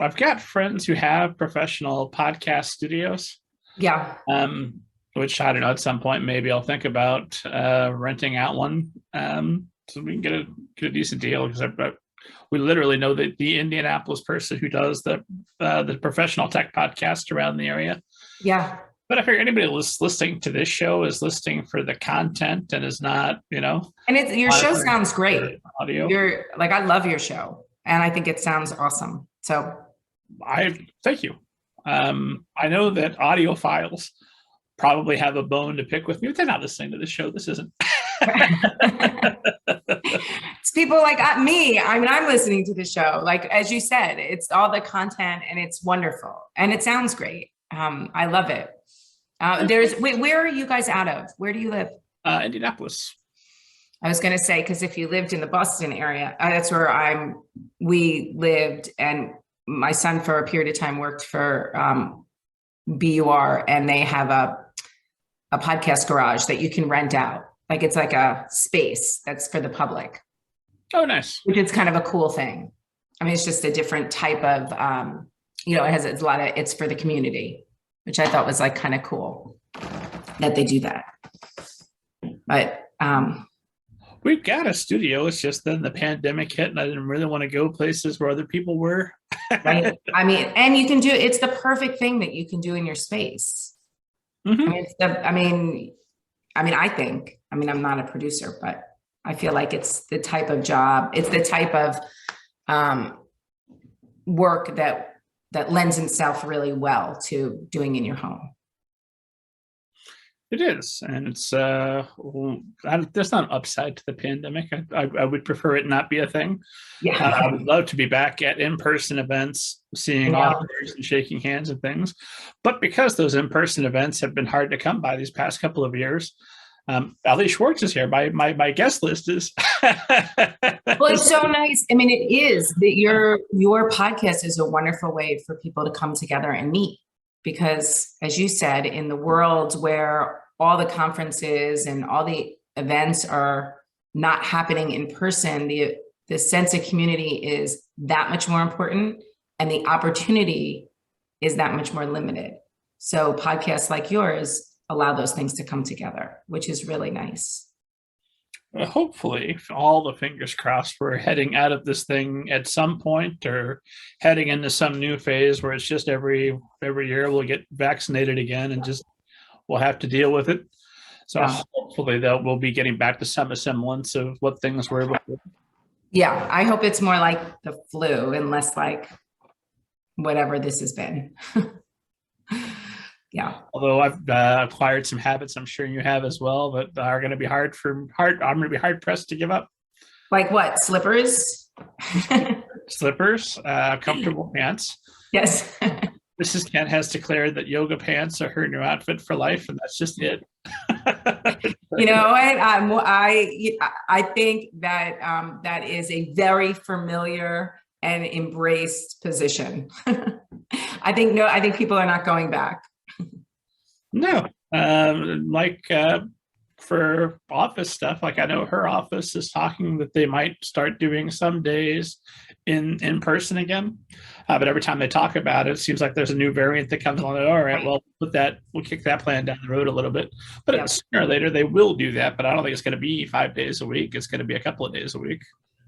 I've got friends who have professional podcast studios, Yeah. um, which I don't know. At some point, maybe I'll think about renting out one, so we can get a decent deal because we literally know that the Indianapolis person who does the professional tech podcast around the area. Yeah. But I figure anybody listening to this show is listening for the content and is not, And your show sounds great. audio. I love your show and I think it sounds awesome. So I thank you. I know that audiophiles probably have a bone to pick with me, but they're not listening to the show. This isn't. It's people like me. I mean, I'm listening to the show. Like, as you said, it's all the content and it's wonderful and it sounds great. I love it. Where are you guys out of? Where do you live? Indianapolis. I was going to say, because if you lived in the Boston area, that's where we lived, and my son for a period of time worked for BUR, and they have a podcast garage that you can rent out. Like it's like a space that's for the public. Oh, nice. Which is kind of a cool thing. I mean, it's just a different type of, it's for the community, which I thought was like kind of cool that they do that. But we've got a studio. It's just then the pandemic hit and I didn't really want to go places where other people were. Right. I mean, and you can it's the perfect thing that you can do in your space. Mm-hmm. I'm not a producer, but I feel like it's the type of job, it's the type of work that lends itself really well to doing in your home. It is, and it's there's not an upside to the pandemic. I would prefer it not be a thing. Yeah, I would love to be back at in-person events, seeing authors and shaking hands and things. But because those in-person events have been hard to come by these past couple of years, Elly Swartz is here. My guest list is. Well, it's so nice. I mean, it is that your podcast is a wonderful way for people to come together and meet. Because as you said, in the world where all the conferences and all the events are not happening in person, the sense of community is that much more important and the opportunity is that much more limited. So podcasts like yours allow those things to come together, which is really nice. Hopefully, all the fingers crossed, we're heading out of this thing at some point or heading into some new phase where it's just every year we'll get vaccinated again and just we'll have to deal with it. So hopefully we'll be getting back to some semblance of what things were before. Yeah, I hope it's more like the flu and less like whatever this has been. Yeah. Although I've acquired some habits, I'm sure you have as well, that are going to be hard. I'm going to be hard pressed to give up. Like what? Slippers? Slippers, comfortable pants. Yes. Mrs. Kent has declared that yoga pants are her new outfit for life, and that's just it. You know what? I think that that is a very familiar and embraced position. I think people are not going back. No, for office stuff, like I know her office is talking that they might start doing some days in person again. But every time they talk about it, it seems like there's a new variant that comes along. All right, well, we'll kick that plan down the road a little bit. But sooner or later, they will do that. But I don't think it's going to be 5 days a week. It's going to be a couple of days a week.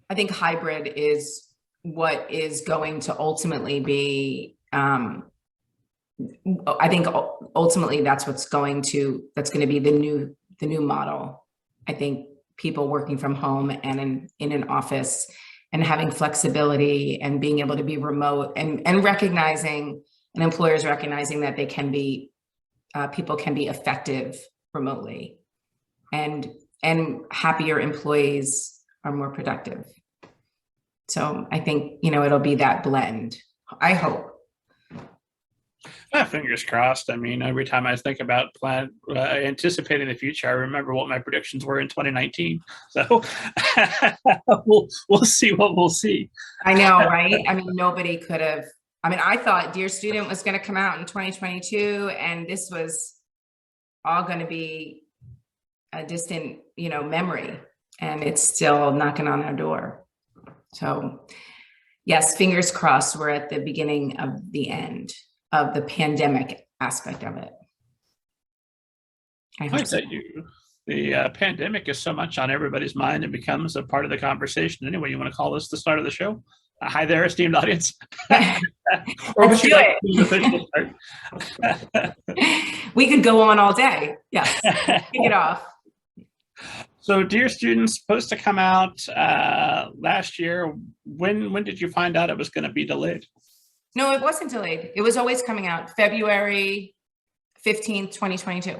I think hybrid is what is going to ultimately be. I think ultimately that's going to be the new model. I think people working from home and in an office and having flexibility and being able to be remote and recognizing and employers recognizing that they can be people can be effective remotely and happier employees are more productive. So I think, it'll be that blend. I hope. Fingers crossed. I mean, every time I think about anticipating the future, I remember what my predictions were in 2019. So we'll see what we'll see. I know, right? I mean, nobody could have. I mean, I thought Dear Student was going to come out in 2022, and this was all going to be a distant, memory, and it's still knocking on our door. So Yes, fingers crossed. We're at the beginning of the end of the pandemic aspect of it. I hope so. The pandemic is so much on everybody's mind. It becomes a part of the conversation. Anyway, you want to call this the start of the show? Hi there, esteemed audience. Or Let's would you do like it. the official start? We could go on all day. Yes, kick it off. So, Dear Students, supposed to come out last year. When did you find out it was going to be delayed? No, it wasn't delayed. It was always coming out February 15th, 2022.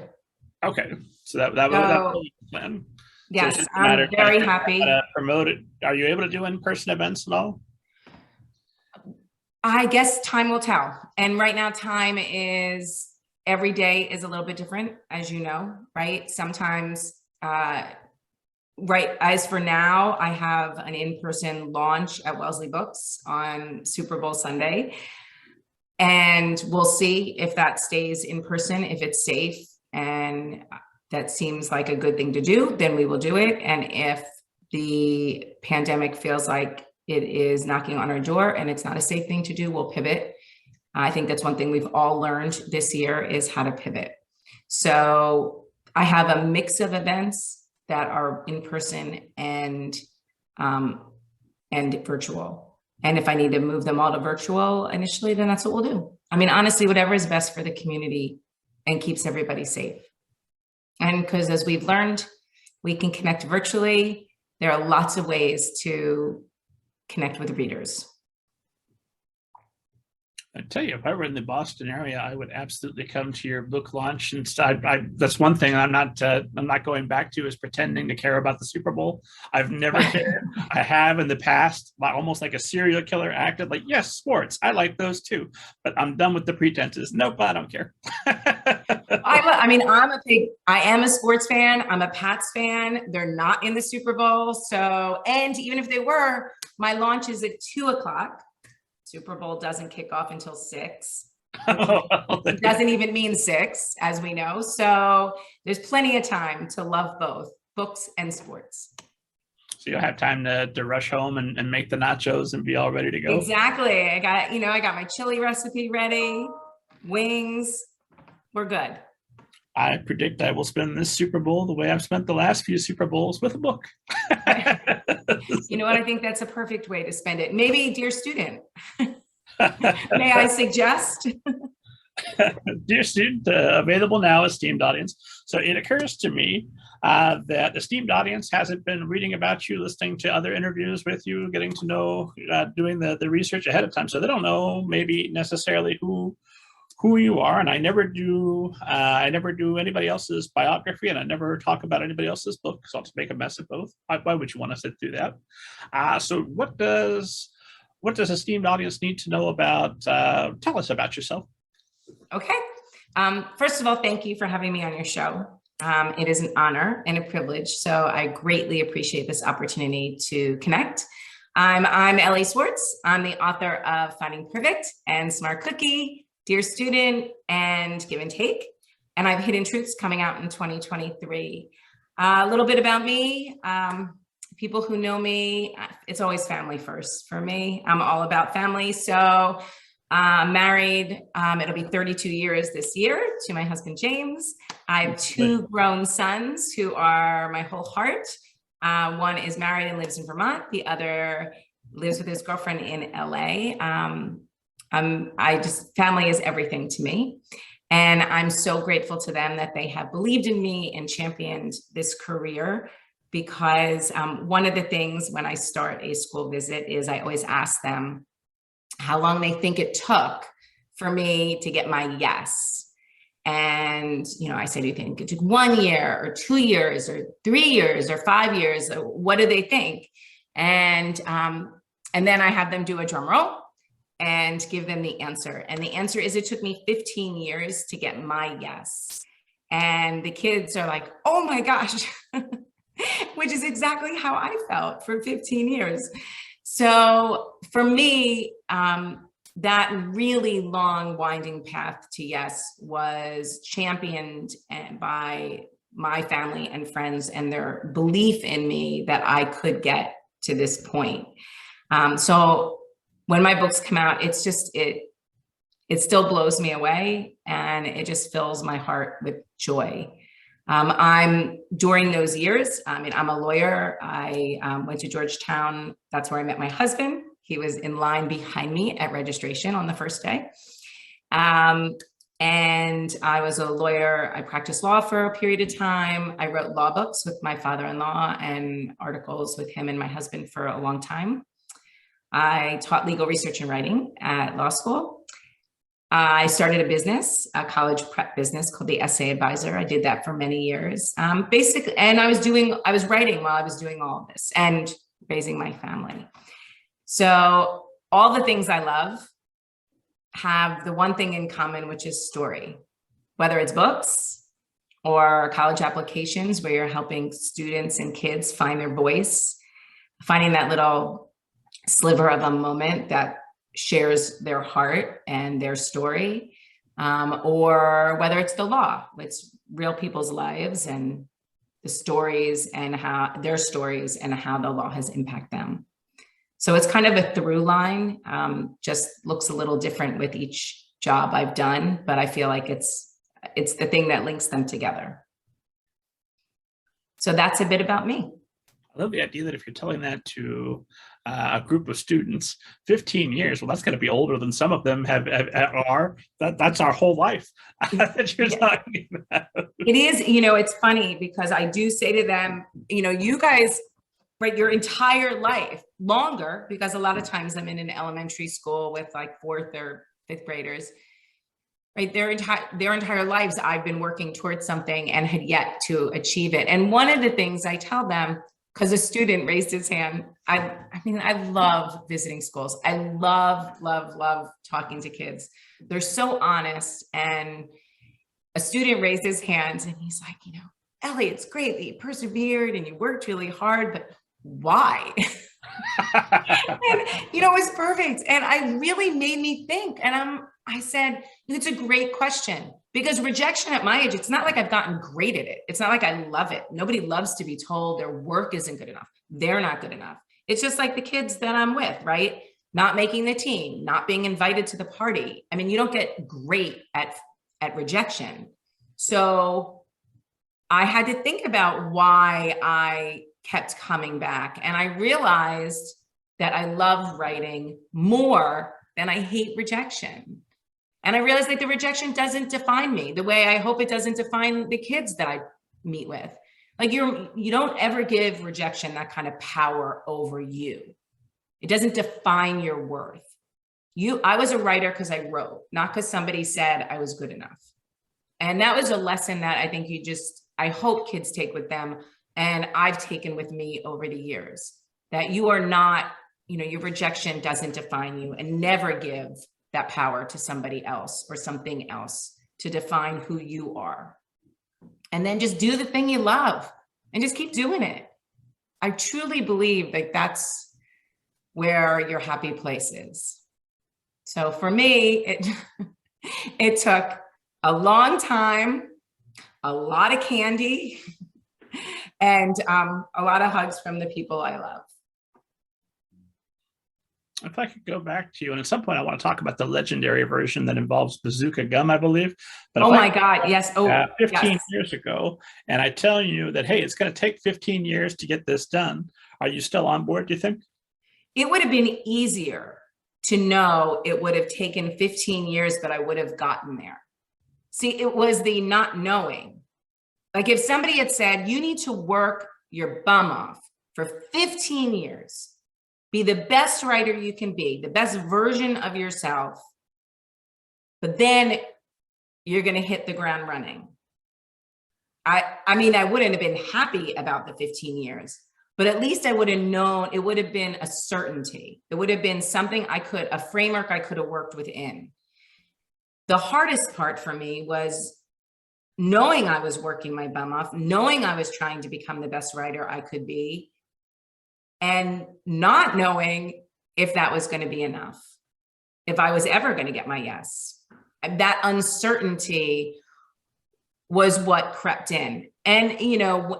Okay, so that was the plan. Yes, so I'm very happy. How to promote it. Are you able to do in-person events at all? I guess time will tell. And right now, time is every day is a little bit different, as you know, right? Sometimes, right. As for now, I have an in-person launch at Wellesley Books on Super Bowl Sunday. And we'll see if that stays in person, if it's safe. And that seems like a good thing to do, then we will do it. And if the pandemic feels like it is knocking on our door and it's not a safe thing to do, we'll pivot. I think that's one thing we've all learned this year is how to pivot. So I have a mix of events that are in person and virtual. And if I need to move them all to virtual initially, then that's what we'll do. I mean, honestly, whatever is best for the community and keeps everybody safe. And because as we've learned, we can connect virtually. There are lots of ways to connect with readers. I tell you, if I were in the Boston area, I would absolutely come to your book launch. And that's one thing I'm not going back to is pretending to care about the Super Bowl. I've never cared. I have in the past, almost like a serial killer acted like, yes, sports, I like those too. But I'm done with the pretenses. Nope, I don't care. I mean, I am a sports fan. I'm a Pats fan. They're not in the Super Bowl. So, and even if they were, my launch is at 2:00. Super Bowl doesn't kick off until 6. It doesn't even mean 6, as we know. So there's plenty of time to love both books and sports. So you'll have time to rush home and make the nachos and be all ready to go. Exactly. I got my chili recipe ready, wings. We're good. I predict I will spend this Super Bowl the way I've spent the last few Super Bowls, with a book. You know what? I think that's a perfect way to spend it. Maybe, dear student, may I suggest? Dear student, available now, esteemed audience. So it occurs to me that esteemed audience hasn't been reading about you, listening to other interviews with you, getting to know, doing the research ahead of time. So they don't know maybe necessarily who you are, and I never do anybody else's biography, and I never talk about anybody else's book, so I'll just make a mess of both. Why would you want to sit through that? So what does esteemed audience need to know about? Tell us about yourself. Okay. First of all, thank you for having me on your show. It is an honor and a privilege, so I greatly appreciate this opportunity to connect. I'm Elly Swartz. I'm the author of Finding Perfect and Smart Cookie, Dear Student, and Give and Take. And I have Hidden Truths coming out in 2023. A little bit about me. People who know me, it's always family first for me. I'm all about family. So married, it'll be 32 years this year to my husband, James. I have 2 grown sons who are my whole heart. One is married and lives in Vermont. The other lives with his girlfriend in LA. Family is everything to me. And I'm so grateful to them that they have believed in me and championed this career, because one of the things when I start a school visit is I always ask them how long they think it took for me to get my yes. And, I say, do you think it took 1 year or 2 years or 3 years or 5 years? What do they think? And then I have them do a drum roll and give them the answer. And the answer is, it took me 15 years to get my yes. And the kids are like, oh my gosh, which is exactly how I felt for 15 years. So for me, that really long winding path to yes was championed by my family and friends and their belief in me that I could get to this point. So when my books come out, it's just, it still blows me away, and it just fills my heart with joy. I'm during those years, I mean, I'm a lawyer. I went to Georgetown. That's where I met my husband. He was in line behind me at registration on the first day. And I was a lawyer. I practiced law for a period of time. I wrote law books with my father-in-law and articles with him and my husband for a long time. I taught legal research and writing at law school. I started a business, a college prep business called the Essay Advisor. I did that for many years. Basically, and I was writing while I was doing all of this and raising my family. So all the things I love have the one thing in common, which is story, whether it's books or college applications where you're helping students and kids find their voice, finding that little sliver of a moment that shares their heart and their story, or whether it's the law, it's real people's lives and the stories and how their stories and how the law has impacted them. So it's kind of a through line, just looks a little different with each job I've done, but I feel like it's the thing that links them together. So that's a bit about me. I love the idea that if you're telling that to a group of students, 15 years, well, that's going to be older than some of them that's our whole life that you're talking about. It is, it's funny because I do say to them, you guys, right, your entire life, longer, because a lot of times I'm in an elementary school with like 4th or 5th graders, right? Their entire lives, I've been working towards something and had yet to achieve it. And one of the things I tell them, because a student raised his hand, I love visiting schools. I love talking to kids. They're so honest. And a student raised his hand and he's like, Elly, it's great that you persevered and you worked really hard, but why? And, it was perfect. And it really made me think. And I said, it's a great question, because rejection at my age, it's not like I've gotten great at it. It's not like I love it. Nobody loves to be told their work isn't good enough. They're not good enough. It's just like the kids that I'm with, right? Not making the team, not being invited to the party. I mean, you don't get great at rejection. So I had to think about why I kept coming back. And I realized that I love writing more than I hate rejection. And I realized that the rejection doesn't define me the way I hope it doesn't define the kids that I meet with. Like you don't ever give rejection that kind of power over you. It doesn't define your worth. I was a writer because I wrote, not because somebody said I was good enough. And that was a lesson that I think I hope kids take with them. And I've taken with me over the years, that you are not, your rejection doesn't define you, and never give that power to somebody else or something else to define who you are. And then just do the thing you love and just keep doing it. I truly believe that that's where your happy place is. So for me, it took a long time, a lot of candy, and a lot of hugs from the people I love. If I could go back to you, and at some point I want to talk about the legendary version that involves Bazooka gum, I believe. But oh my God, yes. 15 years ago, and I tell you that, hey, it's going to take 15 years to get this done. Are you still on board, do you think? It would have been easier to know it would have taken 15 years, but I would have gotten there. See, it was the not knowing. Like if somebody had said, you need to work your bum off for 15 years, be the best writer you can be, the best version of yourself, but then you're going to hit the ground running. I mean, I wouldn't have been happy about the 15 years, but at least I would have known, it would have been a certainty. It would have been something a framework I could have worked within. The hardest part for me was knowing I was working my bum off, knowing I was trying to become the best writer I could be, and not knowing if that was going to be enough, if I was ever going to get my yes. That uncertainty was what crept in. And,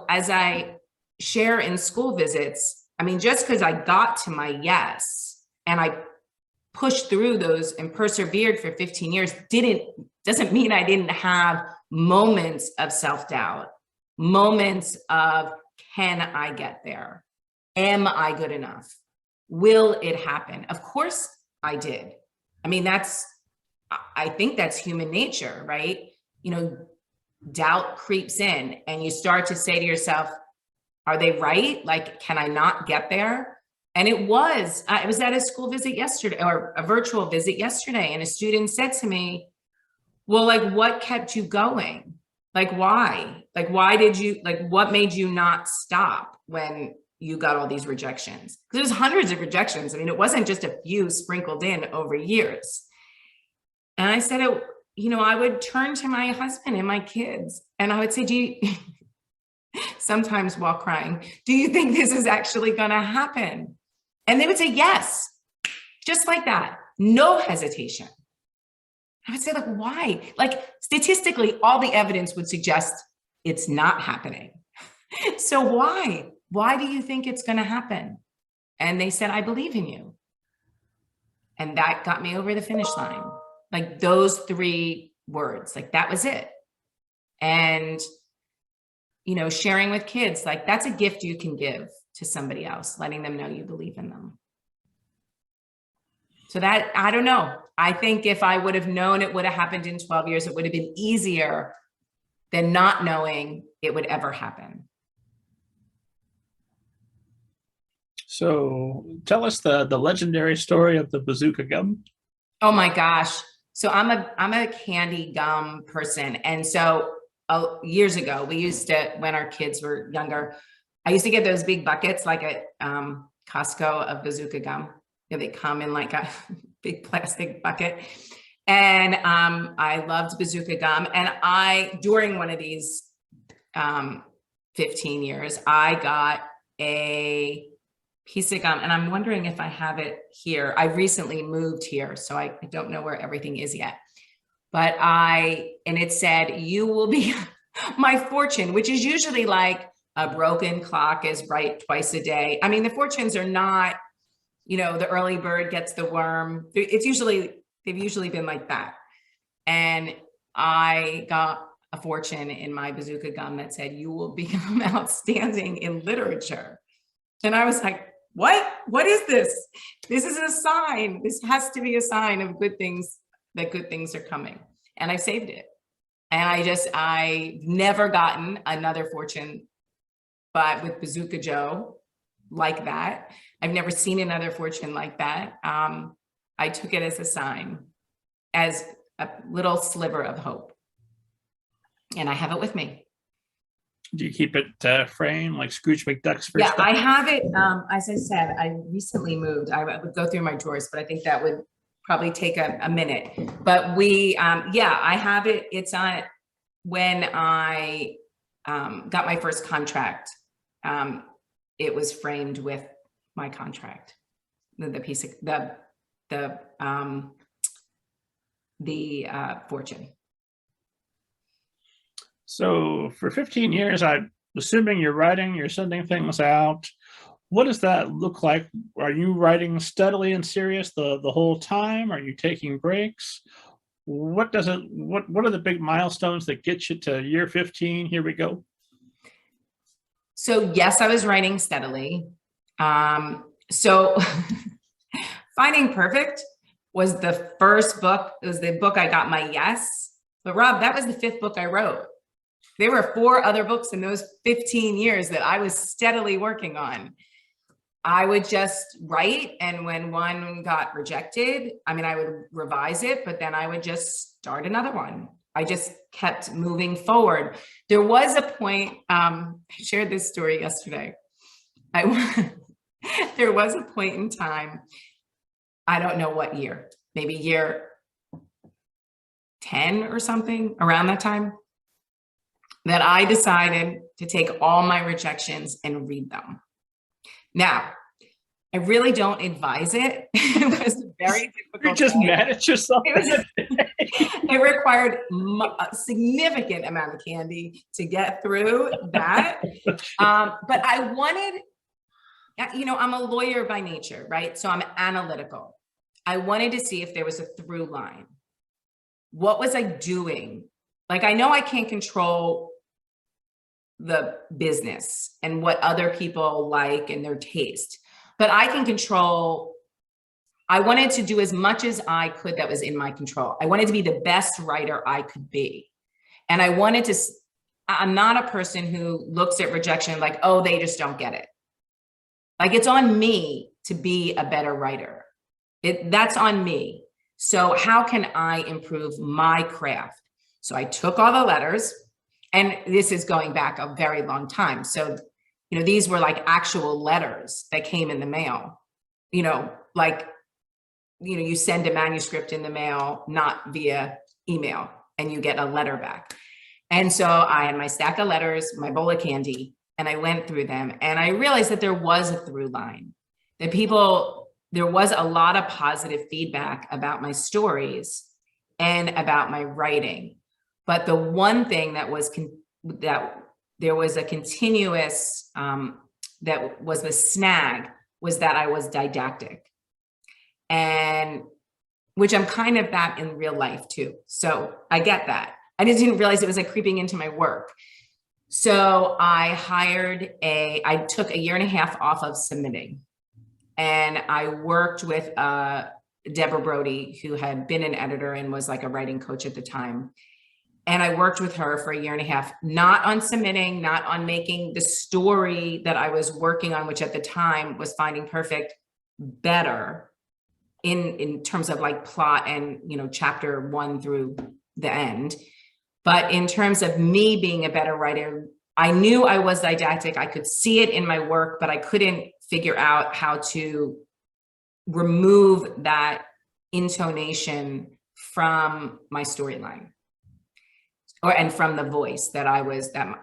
as I share in school visits, I mean, just because I got to my yes and I pushed through those and persevered for 15 years doesn't mean I didn't have moments of self-doubt, moments of, can I get there? Am I good enough? Will it happen? Of course I did. I mean, I think that's human nature, right? You know, doubt creeps in and you start to say to yourself, are they right? Like, can I not get there? And I was at a school visit yesterday, or a virtual visit yesterday, and a student said to me, well, like, what kept you going? Like, why? Like, what made you not stop when you got all these rejections? Because it was hundreds of rejections. I mean, it wasn't just a few sprinkled in over years. And I said, I would turn to my husband and my kids and I would say, do you, sometimes while crying, do you think this is actually going to happen? And they would say, yes, just like that. No hesitation. I would say, like, why? Like, statistically, all the evidence would suggest it's not happening. So why? Why do you think it's going to happen? And they said, I believe in you. And that got me over the finish line. Like, those 3 words, like, that was it. And, sharing with kids, like, that's a gift you can give to somebody else, letting them know you believe in them. So that, I don't know. I think if I would have known it would have happened in 12 years, it would have been easier than not knowing it would ever happen. So tell us the legendary story of the Bazooka gum. Oh my gosh. So I'm a candy gum person. And so years ago, we used to, when our kids were younger, I used to get those big buckets like at Costco of Bazooka gum. They come in like a big plastic bucket. And I loved Bazooka gum. And during one of these 15 years, I got a piece of gum, and I'm wondering if I have it here. I recently moved here, so I don't know where everything is yet. But and it said, you will be my fortune, which is usually like a broken clock is right twice a day. I mean, the fortunes are not, the early bird gets the worm. They've usually been like that. And I got a fortune in my Bazooka gum that said, you will become outstanding in literature. And I was like, what is this? This is a sign. This has to be a sign of good things, that good things are coming. And I saved it. And I never gotten another fortune, but with Bazooka Joe, like that. I've never seen another fortune like that. I took it as a sign, as a little sliver of hope. And I have it with me. Do you keep it framed like Scrooge McDuck's first? Yeah, I have it. As I said, I recently moved. I would go through my drawers, but I think that would probably take a minute. But I have it. It's on when I got my first contract. It was framed with my contract, the piece of the fortune. So for 15 years, I'm assuming you're sending things out. What does that look like? Are you writing steadily and serious the whole time? Are you taking breaks? What are the big milestones that get you to year 15? Here we go. So yes, I was writing steadily. So Finding Perfect was the first book. It was the book I got my yes. But Rob, that was the 5th book I wrote. There were 4 other books in those 15 years that I was steadily working on. I would just write, and when one got rejected, I would revise it, but then I would just start another one. I just kept moving forward. There was a point, I shared this story yesterday. There was a point in time, I don't know what year, maybe year 10 or something, around that time, that I decided to take all my rejections and read them. Now, I really don't advise it. It was a very difficult. You're just mad at yourself. It required a significant amount of candy to get through that. But I wanted, I'm a lawyer by nature, right? So I'm analytical. I wanted to see if there was a through line. What was I doing? Like, I know I can't control the business and what other people like and their taste, but I can control. I wanted to do as much as I could that was in my control. I wanted to be the best writer I could be. And I wanted to, I'm not a person who looks at rejection like, oh, they just don't get it. Like, it's on me to be a better writer. That's on me. So how can I improve my craft? So I took all the letters, and this is going back a very long time. So, these were like actual letters that came in the mail, like, you send a manuscript in the mail, not via email, and you get a letter back. And so I had my stack of letters, my bowl of candy, and I went through them, and I realized that there was a through line, that there was a lot of positive feedback about my stories and about my writing. But the one thing that was that there was a continuous, that was the snag, was that I was didactic. And which I'm kind of that in real life too. So I get that. I just didn't realize it was like creeping into my work. So I took a year and a half off of submitting, and I worked with Deborah Brody, who had been an editor and was like a writing coach at the time. And I worked with her for a year and a half, not on submitting, not on making the story that I was working on, which at the time was Finding Perfect, better in terms of like plot and, chapter 1 through the end. But in terms of me being a better writer, I knew I was didactic. I could see it in my work, but I couldn't figure out how to remove that intonation from my storyline, and from the voice that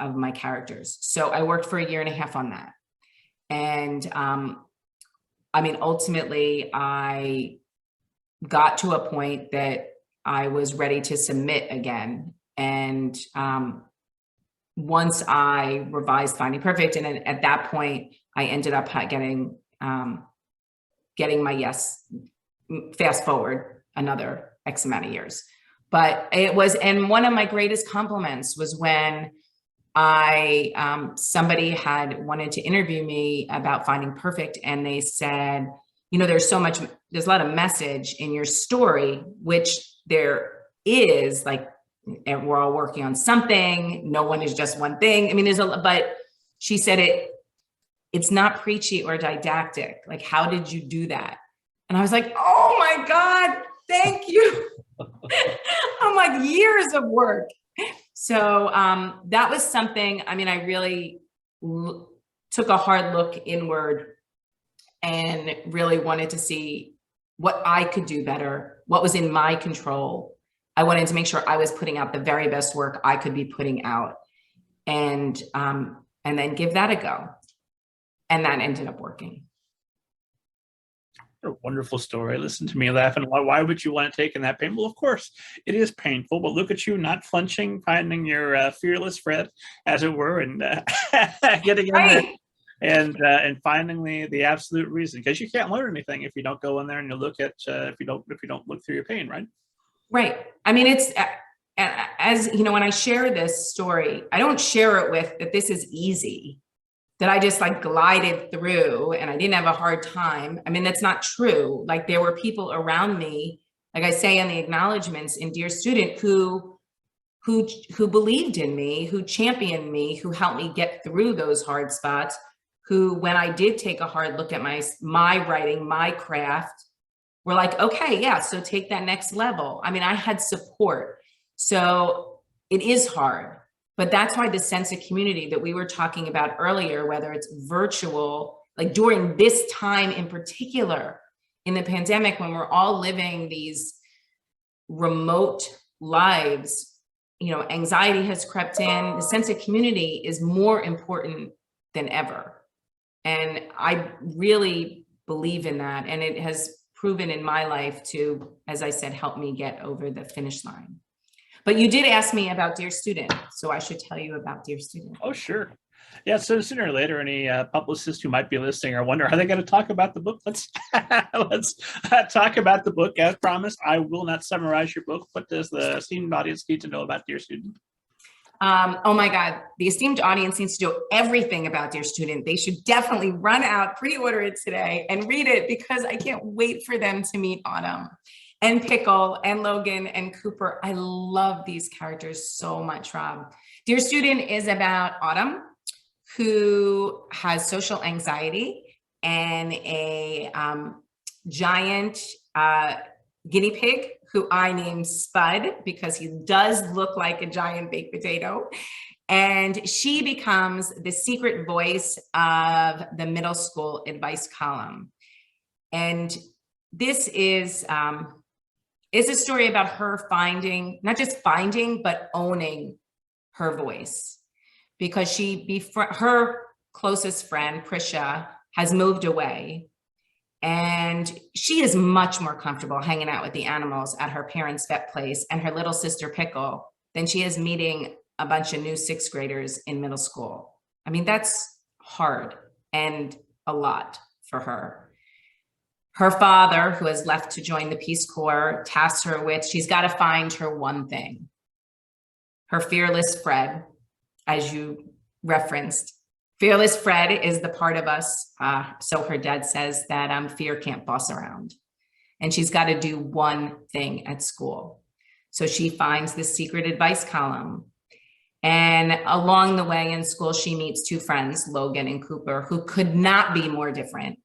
of my characters. So I worked for a year and a half on that. And ultimately I got to a point that I was ready to submit again. And once I revised Finding Perfect, and at that point, I ended up getting my yes. Fast forward another X amount of years, but it was. And one of my greatest compliments was when somebody had wanted to interview me about Finding Perfect, and they said, there's a lot of message in your story, which there is, like, and we're all working on something. No one is just one thing. But she said it's not preachy or didactic. Like, how did you do that? And I was like, oh my God, thank you. I'm like, years of work. So that was something, I really took a hard look inward and really wanted to see what I could do better, what was in my control. I wanted to make sure I was putting out the very best work I could be putting out, and then give that a go. And that ended up working. A wonderful story. Listen to me laughing. Why would you want to take in that pain? Well, of course, it is painful, but look at you, not flinching, finding your fearless Fred, as it were, and getting in there and finding the absolute reason. Because you can't learn anything if you don't go in there and you look at if you don't look through your pain, right? Right. It's as when I share this story, I don't share it with that this is easy, that I just like glided through and I didn't have a hard time. That's not true. Like, there were people around me, like I say in the acknowledgments in Dear Student, who believed in me, who championed me, who helped me get through those hard spots, who, when I did take a hard look at my writing, my craft, were like, okay, yeah, so take that next level. I had support. So it is hard. But that's why the sense of community that we were talking about earlier, whether it's virtual, like during this time in particular, in the pandemic, when we're all living these remote lives, anxiety has crept in. The sense of community is more important than ever. And I really believe in that. And it has proven in my life to, as I said, help me get over the finish line. But you did ask me about Dear Student, so I should tell you about Dear Student. Oh, sure. Yeah, so sooner or later, any publicists who might be listening or wonder how they going to talk about the book, let's let's talk about the book. As promised, I will not summarize your book. What does the esteemed audience need to know about Dear Student? Oh my God, the esteemed audience needs to know everything about Dear Student. They should definitely run out, pre-order it today and read it, because I can't wait for them to meet Autumn and Pickle and Logan and Cooper. I love these characters so much, Rob. Dear Student is about Autumn, who has social anxiety, and a giant guinea pig who I named Spud because he does look like a giant baked potato. And she becomes the secret voice of the middle school advice column. And this is a story about her finding, not just finding, but owning her voice. Because her closest friend, Prisha, has moved away. And she is much more comfortable hanging out with the animals at her parents' vet place and her little sister Pickle than she is meeting a bunch of new sixth graders in middle school. I mean, that's hard and a lot for her. Her father, who has left to join the Peace Corps, tasks her with, she's got to find her one thing. Her fearless Fred, as you referenced. Fearless Fred is the part of us, so her dad says, that fear can't boss around. And she's got to do one thing at school. So she finds this secret advice column. And along the way in school, she meets two friends, Logan and Cooper, who could not be more different.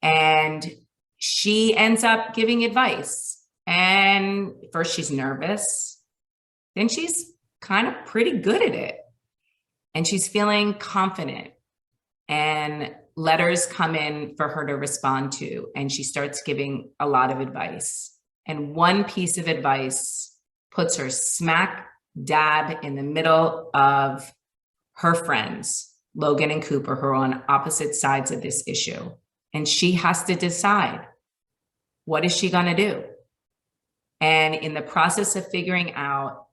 And she ends up giving advice. And first she's nervous, then she's kind of pretty good at it. And she's feeling confident, and letters come in for her to respond to. And she starts giving a lot of advice. And one piece of advice puts her smack dab in the middle of her friends, Logan and Cooper, who are on opposite sides of this issue. And she has to decide, what is she going to do? And in the process of figuring out,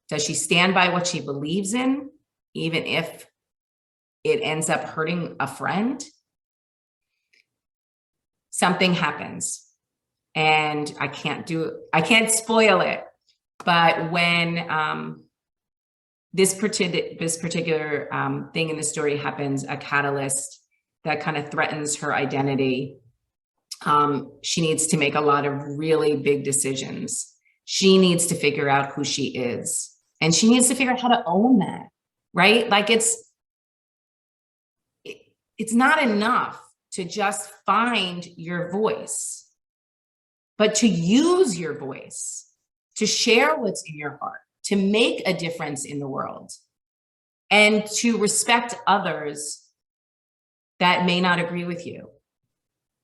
does she stand by what she believes in, even if it ends up hurting a friend? Something happens, and I can't spoil it. But when this particular thing in the story happens, a catalyst that kind of threatens her identity, she needs to make a lot of really big decisions. She needs to figure out who she is, and she needs to figure out how to own that. Right? Like it's not enough to just find your voice, but to use your voice, to share what's in your heart, to make a difference in the world, and to respect others that may not agree with you.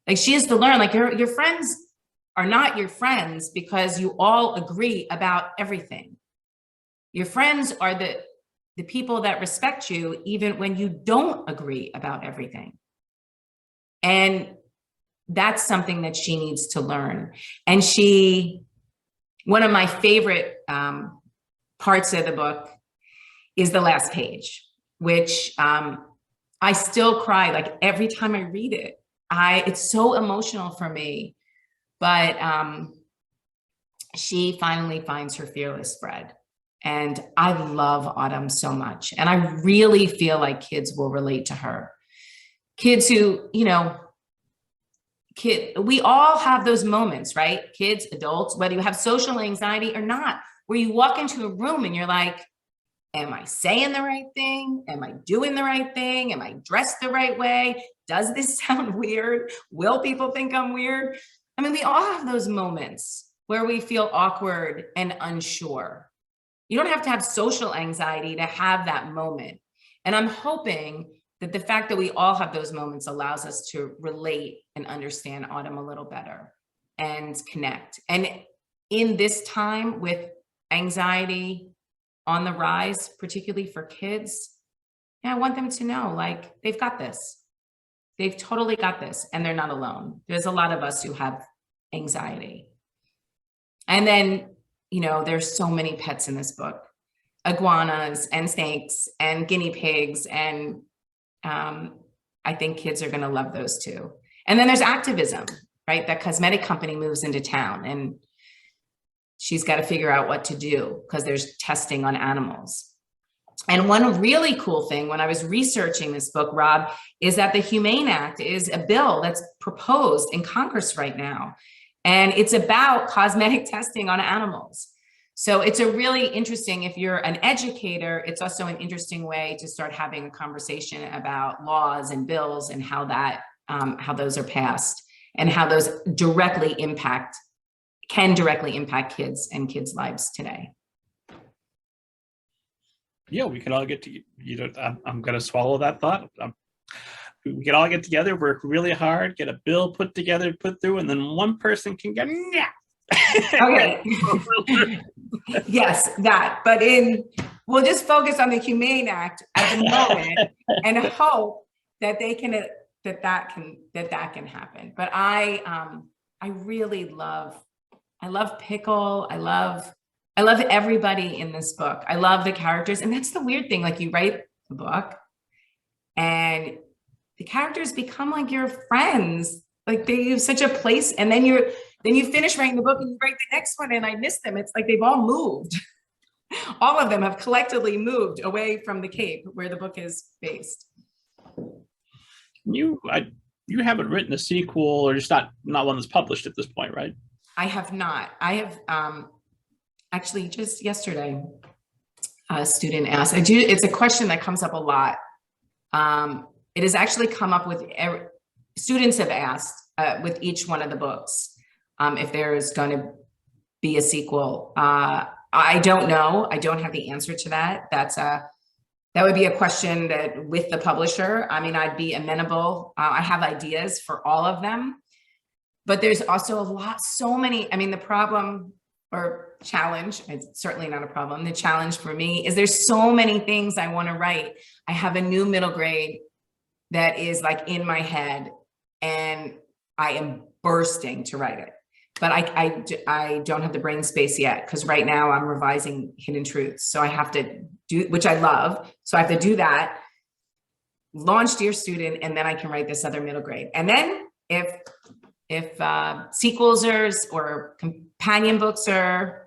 Like, she has to learn, like, your friends are not your friends because you all agree about everything. Your friends are the people that respect you even when you don't agree about everything. And that's something that she needs to learn. And one of my favorite parts of the book is the last page, which I still cry like every time I read it. It's so emotional for me. But she finally finds her fearless Fred. And I love Autumn so much. And I really feel like kids will relate to her. Kids who, we all have those moments, right? Kids, adults, whether you have social anxiety or not, where you walk into a room and you're like, am I saying the right thing? Am I doing the right thing? Am I dressed the right way? Does this sound weird? Will people think I'm weird? I mean, we all have those moments where we feel awkward and unsure. You don't have to have social anxiety to have that moment. And I'm hoping that the fact that we all have those moments allows us to relate and understand Autumn a little better and connect. And in this time with anxiety on the rise, particularly for kids, I want them to know, like, they've got this. They've totally got this, and they're not alone. There's a lot of us who have anxiety. And then, there's so many pets in this book. iguanas and snakes and guinea pigs. And I think kids are going to love those too. And then there's Activism, right? That cosmetic company moves into town and she's got to figure out what to do because there's testing on animals. And one really cool thing when I was researching this book, Rob, is that the Humane Act is a bill that's proposed in Congress right now. And it's about cosmetic testing on animals. So it's a really interesting, if you're an educator, it's also an interesting way to start having a conversation about laws and bills and how those are passed and how those can directly impact kids and kids' lives today. Yeah, we can all get to, I'm going to swallow that thought. We can all get together, work really hard, get a bill put together, put through, and then one person can get, yeah. Okay. Yes, that. But we'll just focus on the Humane Act at the moment and hope that that can happen. But I really love Pickle. I love everybody in this book. I love the characters. And that's the weird thing. Like you write the book and the characters become like your friends. Like they have such a place. And then you finish writing the book and you write the next one and I miss them. It's like they've all moved. All of them have collectively moved away from the Cape where the book is based. You haven't written a sequel or just not one that's published at this point, right? I have not. I have actually just yesterday, a student asked, it's a question that comes up a lot. It has actually come up with, students have asked with each one of the books, if there's going to be a sequel. I don't know. I don't have the answer to that. That would be a question that with the publisher, I mean, I'd be amenable. I have ideas for all of them, but there's also so many, I mean, the problem or challenge, it's certainly not a problem. The challenge for me is there's so many things I want to write. I have a new middle grade that is like in my head and I am bursting to write it, but I don't have the brain space yet because right now I'm revising Hidden Truths. So I have to do, which I love. So I have to do that, launch Dear Student, and then I can write this other middle grade. And then if sequels or companion books are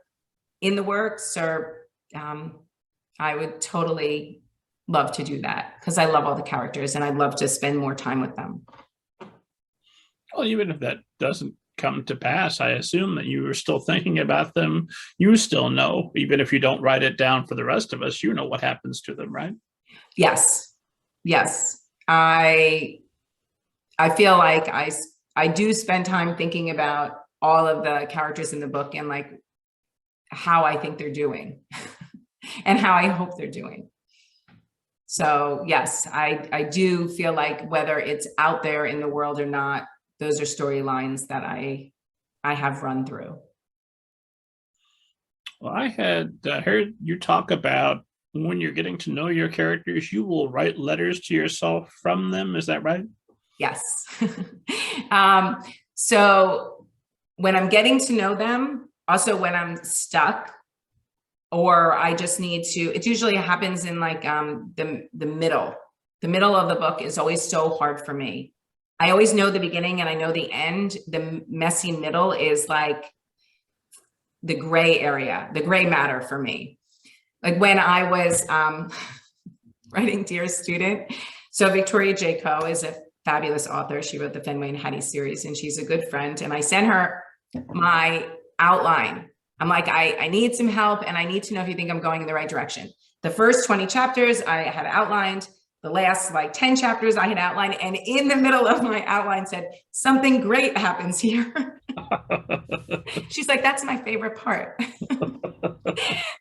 in the works, or I would totally love to do that because I love all the characters and I'd love to spend more time with them. Well, even if that doesn't come to pass, I assume that you are still thinking about them. You still know, even if you don't write it down for the rest of us, you know what happens to them, right? Yes. I feel like I do spend time thinking about all of the characters in the book and like how I think they're doing and how I hope they're doing. So yes, I do feel like whether it's out there in the world or not, those are storylines that I have run through. Well, I had heard you talk about when you're getting to know your characters, you will write letters to yourself from them. Is that right? Yes. So when I'm getting to know them, also when I'm stuck or I just need to, it usually happens in like the middle. The middle of the book is always so hard for me. I always know the beginning and I know the end. The messy middle is like the gray area, the gray matter for me. Like when I was writing Dear Student, so Victoria J. Coe is a fabulous author. She wrote the Fenway and Hattie series and she's a good friend. And I sent her my outline. I'm like, I need some help and I need to know if you think I'm going in the right direction. The first 20 chapters I had outlined. The last like 10 chapters I had outlined, and in the middle of my outline said, something great happens here. She's like, that's my favorite part.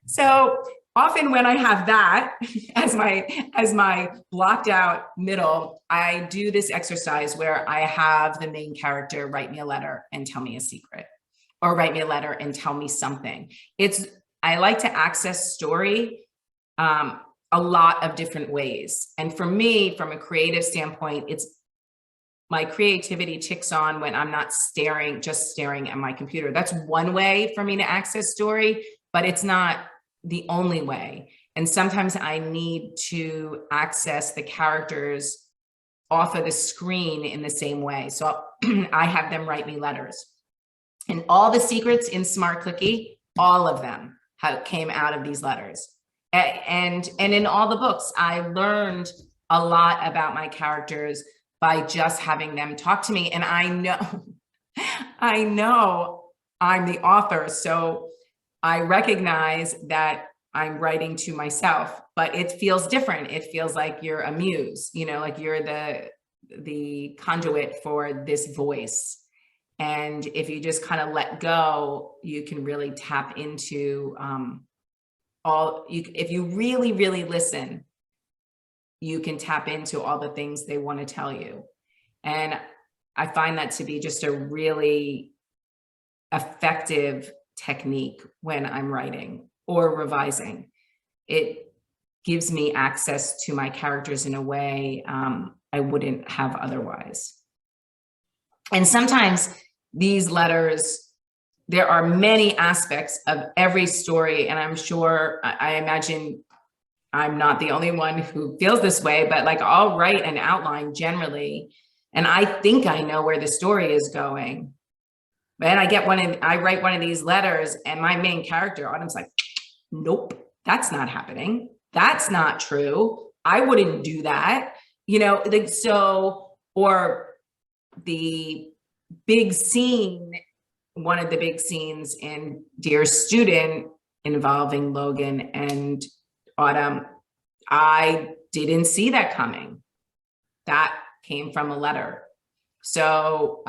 So often when I have that as my blocked out middle, I do this exercise where I have the main character write me a letter and tell me a secret, or write me a letter and tell me something. I like to access story a lot of different ways. And for me, from a creative standpoint, it's my creativity ticks on when I'm not just staring at my computer. That's one way for me to access story, but it's not the only way. And sometimes I need to access the characters off of the screen in the same way. So I have them write me letters. And all the secrets in Smart Cookie, all of them came out of these letters. And in all the books, I learned a lot about my characters by just having them talk to me. And I know I'm the author, so I recognize that I'm writing to myself, but it feels different. It feels like you're a muse, like you're the conduit for this voice. And if you just kind of let go, you can really tap into if you really, really listen, you can tap into all the things they want to tell you. And I find that to be just a really effective technique when I'm writing or revising. It gives me access to my characters in a way I wouldn't have otherwise. And sometimes these letters, there are many aspects of every story, and I'm sure, I imagine I'm not the only one who feels this way, but like I'll write an outline generally, and I think I know where the story is going. Then I write one of these letters, and my main character, Autumn's like, nope, that's not happening. That's not true. I wouldn't do that. Or the big scene, one of the big scenes in Dear Student involving Logan and Autumn, I didn't see that coming. That came from a letter. So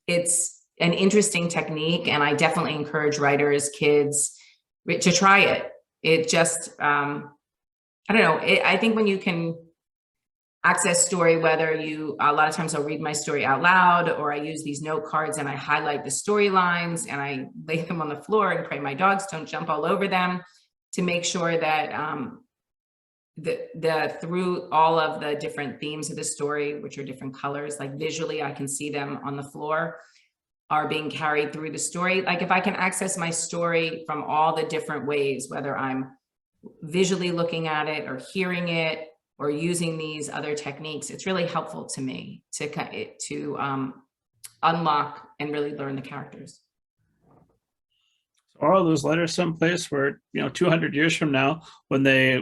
it's an interesting technique, and I definitely encourage writers, kids, to try it. It just, I don't know. I think when you can access story, whether a lot of times I'll read my story out loud, or I use these note cards and I highlight the storylines and I lay them on the floor and pray my dogs don't jump all over them to make sure that through all of the different themes of the story, which are different colors, like visually I can see them on the floor, are being carried through the story. Like if I can access my story from all the different ways, whether I'm visually looking at it or hearing it or using these other techniques, it's really helpful to me to unlock and really learn the characters. Are all those letters someplace where 200 years from now, when they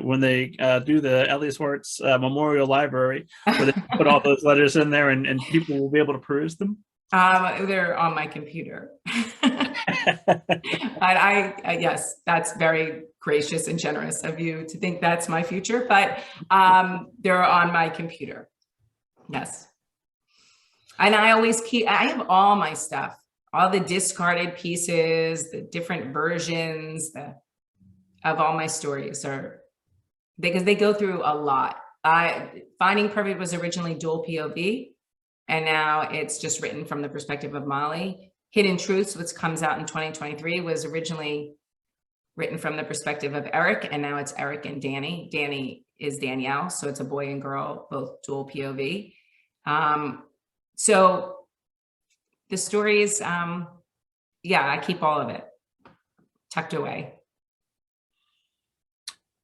do the Elly Swartz Memorial Library, where they put all those letters in there and people will be able to peruse them? They're on my computer. Yes, that's very gracious and generous of you to think that's my future, but they're on my computer. Yes. And I have all my stuff, all the discarded pieces, the different versions of all my stories because they go through a lot. Finding Perfect was originally dual POV, and now it's just written from the perspective of Molly. Hidden Truths, which comes out in 2023, was originally written from the perspective of Eric, and now it's Eric and Danny. Danny is Danielle, so it's a boy and girl, both dual POV. So the stories, I keep all of it tucked away.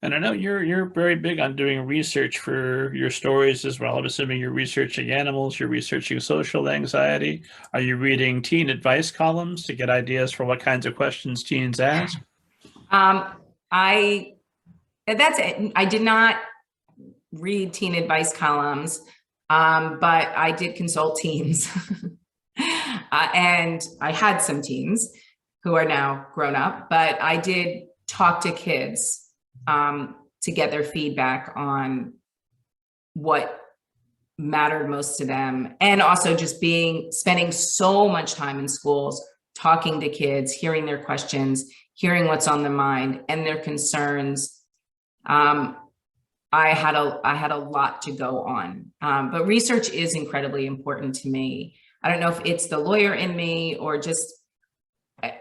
And I know you're very big on doing research for your stories as well. I'm assuming you're researching animals, you're researching social anxiety. Are you reading teen advice columns to get ideas for what kinds of questions teens ask? That's it. I did not read teen advice columns, but I did consult teens. And I had some teens who are now grown up, but I did talk to kids to get their feedback on what mattered most to them. And also just spending so much time in schools, talking to kids, hearing their questions, hearing what's on their mind and their concerns. I had a lot to go on, but research is incredibly important to me. I don't know if it's the lawyer in me or just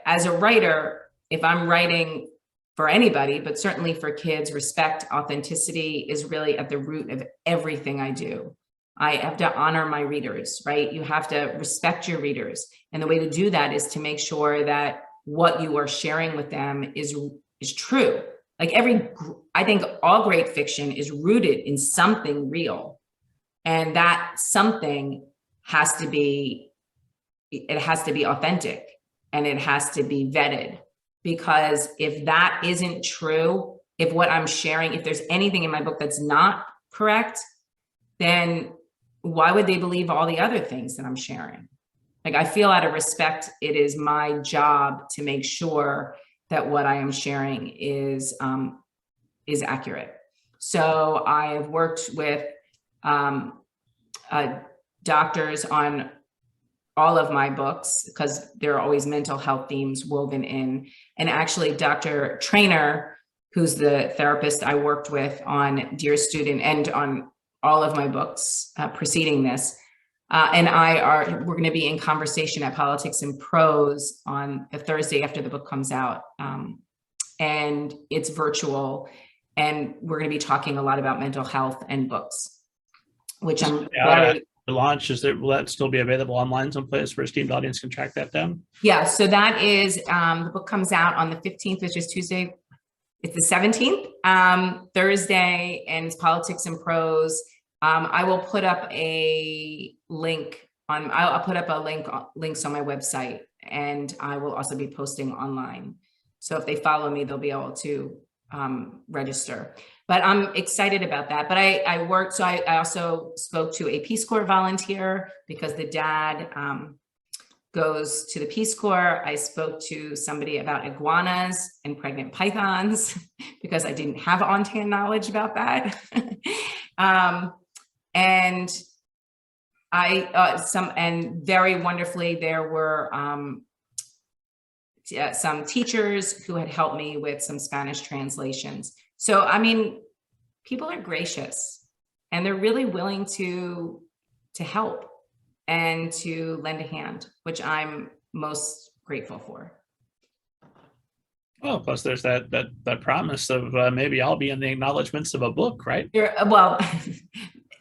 as a writer, if I'm writing for anybody, but certainly for kids, respect, authenticity is really at the root of everything I do. I have to honor my readers, right? You have to respect your readers. And the way to do that is to make sure that what you are sharing with them is true. Like I think all great fiction is rooted in something real. And that something has to be, it has to be authentic and it has to be vetted. Because if that isn't true, if what I'm sharing, if there's anything in my book that's not correct, then why would they believe all the other things that I'm sharing? Like, I feel out of respect, it is my job to make sure that what I am sharing is accurate. So I have worked with doctors on all of my books because there are always mental health themes woven in. And actually, Dr. Trainer, who's the therapist I worked with on Dear Student and on all of my books preceding this, and we're going to be in conversation at Politics and Prose on a Thursday after the book comes out. And it's virtual. And we're going to be talking a lot about mental health and books, which I'm very... The launch, will that still be available online someplace where a esteemed audience can track that down? Yeah, so that is, the book comes out on the 15th, which is Tuesday. It's the 17th, Thursday, and it's Politics and Prose. I will put up a link on, I'll put up links on my website, and I will also be posting online. So if they follow me, they'll be able to register. But I'm excited about that. But I also spoke to a Peace Corps volunteer because the dad goes to the Peace Corps. I spoke to somebody about iguanas and pregnant pythons because I didn't have on-hand knowledge about that. And very wonderfully, there were some teachers who had helped me with some Spanish translations. So, I mean, people are gracious and they're really willing to help and to lend a hand, which I'm most grateful for. Well, plus there's that promise of maybe I'll be in the acknowledgments of a book, right? Well,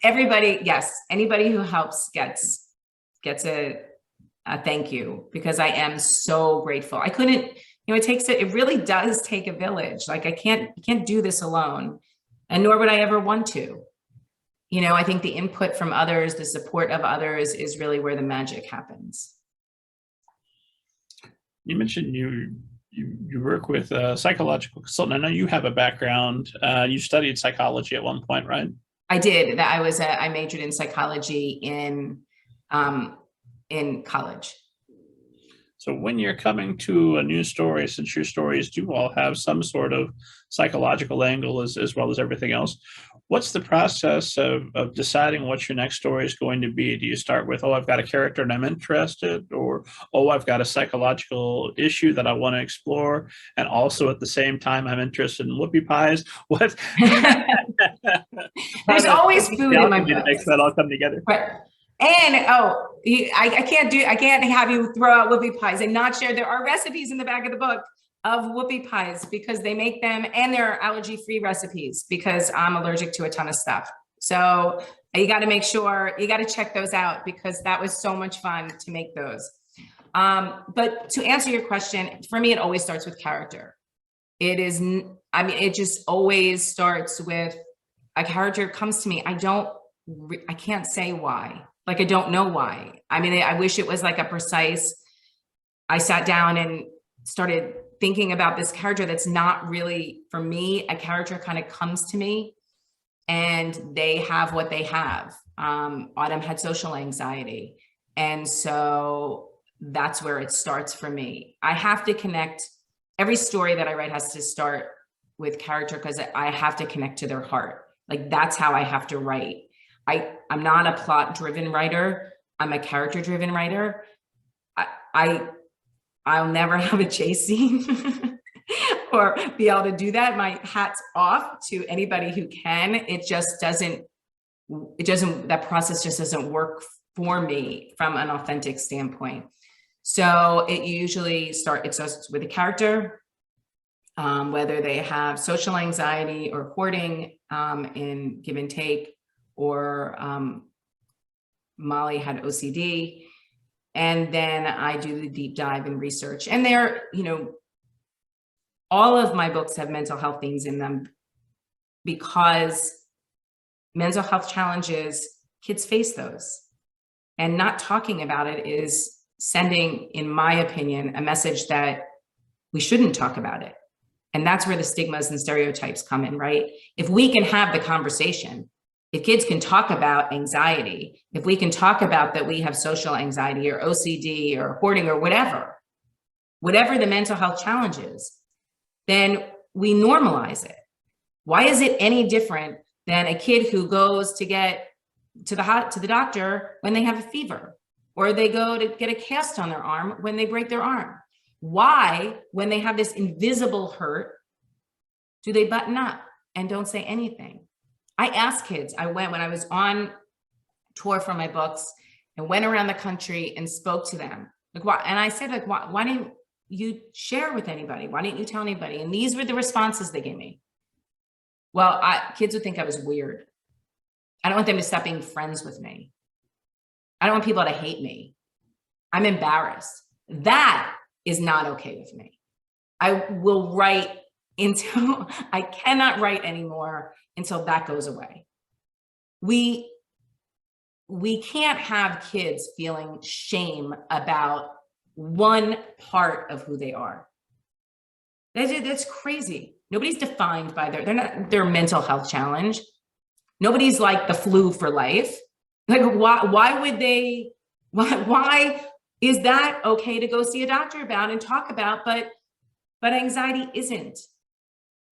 everybody, yes, anybody who helps gets a thank you, because I am so grateful. I couldn't, it really does take a village. Like, I can't do this alone, and nor would I ever want to. I think the input from others, the support of others is really where the magic happens. You mentioned you work with a psychological consultant. I know you have a background. You studied psychology at one point, right? I did. I majored in psychology in college. So when you're coming to a new story, since your stories do all have some sort of psychological angle as well as everything else, what's the process of deciding what your next story is going to be? Do you start with, oh, I've got a character and I'm interested, or, oh, I've got a psychological issue that I want to explore, and also at the same time I'm interested in whoopie pies? What? There's always food in my book. It makes that all come together. Right. And I can't have you throw out whoopie pies and not share. There are recipes in the back of the book of whoopie pies because they make them, and they're allergy-free recipes because I'm allergic to a ton of stuff. So you got to make sure, you got to check those out because that was so much fun to make those. But to answer your question, for me, it always starts with character. It just always starts with a character comes to me. I can't say why. Like, I don't know why. I wish it was like a precise, I sat down and started thinking about this character that's not really for me. A character kind of comes to me and they have what they have. Autumn had social anxiety. And so that's where it starts for me. I have to connect. Every story that I write has to start with character because I have to connect to their heart. Like, that's how I have to write. I'm not a plot-driven writer. I'm a character-driven writer. I'll never have a chase scene or be able to do that. My hat's off to anybody who can. That process just doesn't work for me from an authentic standpoint. So it usually starts with a character, whether they have social anxiety or hoarding in Give and Take, or Molly had OCD. And then I do the deep dive and research. And all of my books have mental health themes in them because mental health challenges, kids face those. And not talking about it is sending, in my opinion, a message that we shouldn't talk about it. And that's where the stigmas and stereotypes come in, right? If we can have the conversation, if kids can talk about anxiety, if we can talk about that we have social anxiety or OCD or hoarding or whatever the mental health challenge is, then we normalize it. Why is it any different than a kid who goes to get to the doctor when they have a fever, or they go to get a cast on their arm when they break their arm? Why, when they have this invisible hurt, do they button up and don't say anything? I asked kids, when I was on tour for my books and went around the country and spoke to them, like, why? And I said, like, why didn't you share with anybody? Why didn't you tell anybody? And these were the responses they gave me. Well, kids would think I was weird. I don't want them to stop being friends with me. I don't want people to hate me. I'm embarrassed. That is not okay with me. I will write until I cannot write anymore until that goes away. We can't have kids feeling shame about one part of who they are. That's crazy. Nobody's defined by their mental health challenge. Nobody's like the flu for life. Like, why would they, why is that okay to go see a doctor about and talk about, but anxiety isn't?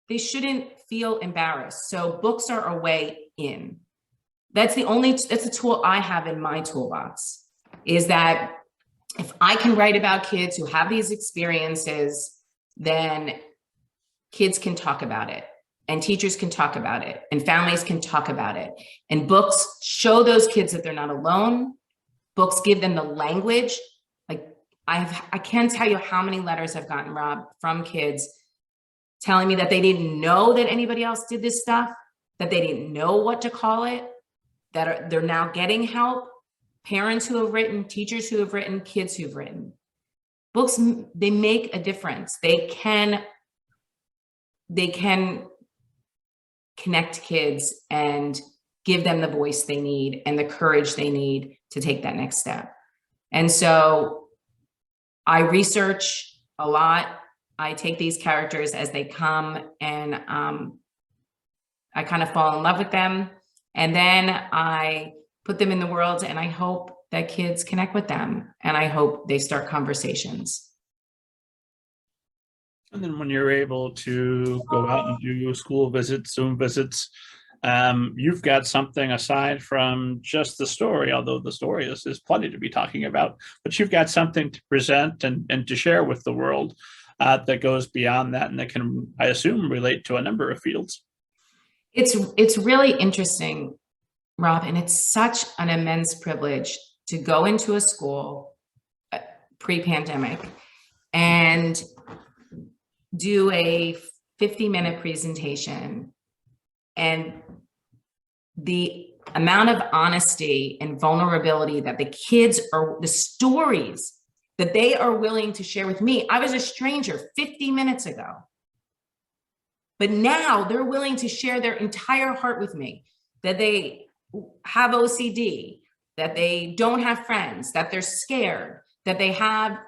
They shouldn't feel embarrassed. So books are a way in. That's the tool I have in my toolbox, is that if I can write about kids who have these experiences, then kids can talk about it, and teachers can talk about it, and families can talk about it. And books show those kids that they're not alone. Books give them the language. Like, I can't tell you how many letters I've gotten, Rob, from kids telling me that they didn't know that anybody else did this stuff, that they didn't know what to call it, that they're now getting help. Parents who have written, teachers who have written, kids who've written. Books, they make a difference. They can connect kids and give them the voice they need and the courage they need to take that next step. And so I research a lot. I take these characters as they come, and I kind of fall in love with them. And then I put them in the world, and I hope that kids connect with them, and I hope they start conversations. And then when you're able to go out and do school visits, Zoom visits, you've got something aside from just the story, although the story is plenty to be talking about, but you've got something to present and to share with the world that goes beyond that, and that can, I assume, relate to a number of fields. It's really interesting, Rob, and it's such an immense privilege to go into a school pre-pandemic and do a 50-minute presentation, and the amount of honesty and vulnerability that the kids are, the stories that they are willing to share with me. I was a stranger 50 minutes ago, but now they're willing to share their entire heart with me, that they have OCD, that they don't have friends, that they're scared, that they have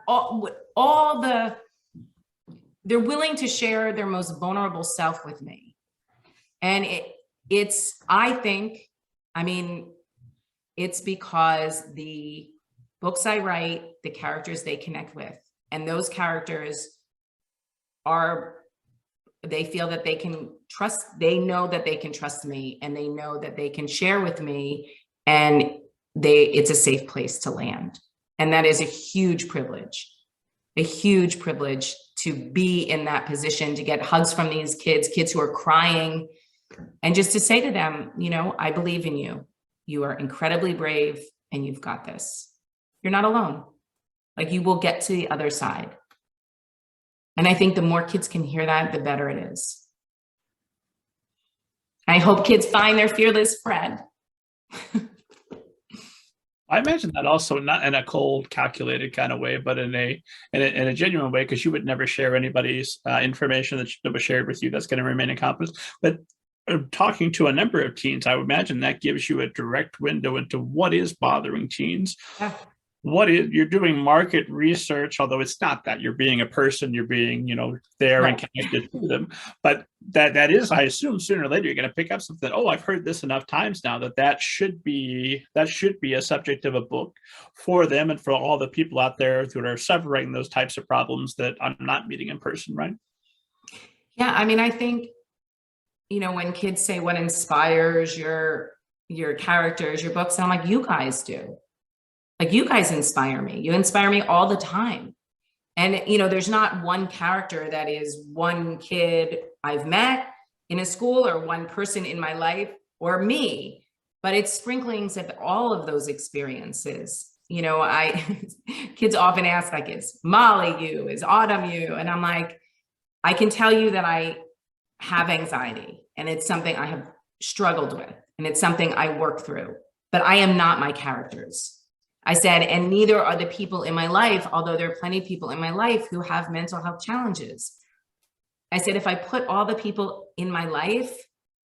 they're willing to share their most vulnerable self with me. And it's because the books I write, the characters they connect with, and those characters they feel that they can trust, they know that they can trust me, and they know that they can share with me, and it's a safe place to land. And that is a huge privilege to be in that position, to get hugs from these kids who are crying, and just to say to them, I believe in you. You are incredibly brave, and you've got this. You're not alone. Like, you will get to the other side. And I think the more kids can hear that, the better it is. I hope kids find their fearless friend. I imagine that also not in a cold, calculated kind of way, but in a genuine way, because you would never share anybody's information that was shared with you that's going to remain in confidence. But talking to a number of teens, I would imagine that gives you a direct window into what is bothering teens. Yeah. What is, you're doing market research, although it's not that you're being a person, you're being, there and connected to them. But that is, I assume sooner or later, you're going to pick up something. Oh, I've heard this enough times now that should be a subject of a book for them and for all the people out there who are suffering those types of problems that I'm not meeting in person, right? Yeah, I mean, I think, when kids say what inspires your characters, your books, and I'm like, you guys do. Like, you guys inspire me. You inspire me all the time. And, there's not one character that is one kid I've met in a school or one person in my life or me, but it's sprinklings of all of those experiences. Kids often ask, like, is Molly you? Is Autumn you? And I'm like, I can tell you that I have anxiety, and it's something I have struggled with, and it's something I work through, but I am not my characters. I said, and neither are the people in my life, although there are plenty of people in my life who have mental health challenges. I said, if I put all the people in my life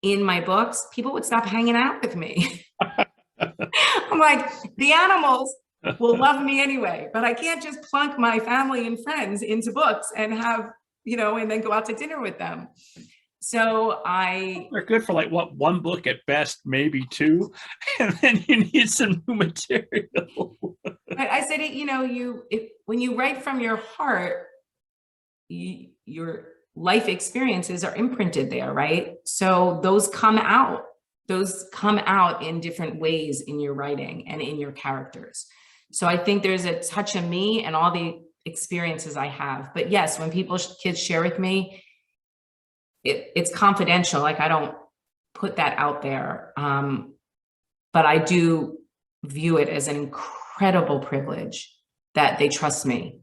in my books, people would stop hanging out with me. I'm like, the animals will love me anyway, but I can't just plunk my family and friends into books and have, and then go out to dinner with them. So they're good for one book at best, maybe two, and then you need some new material. I said it, when you write from your heart, your life experiences are imprinted there, right? So those come out in different ways in your writing and in your characters. So I think there's a touch of me and all the experiences I have. But yes, when kids share with me, it's confidential. Like, I don't put that out there. But I do view it as an incredible privilege that they trust me.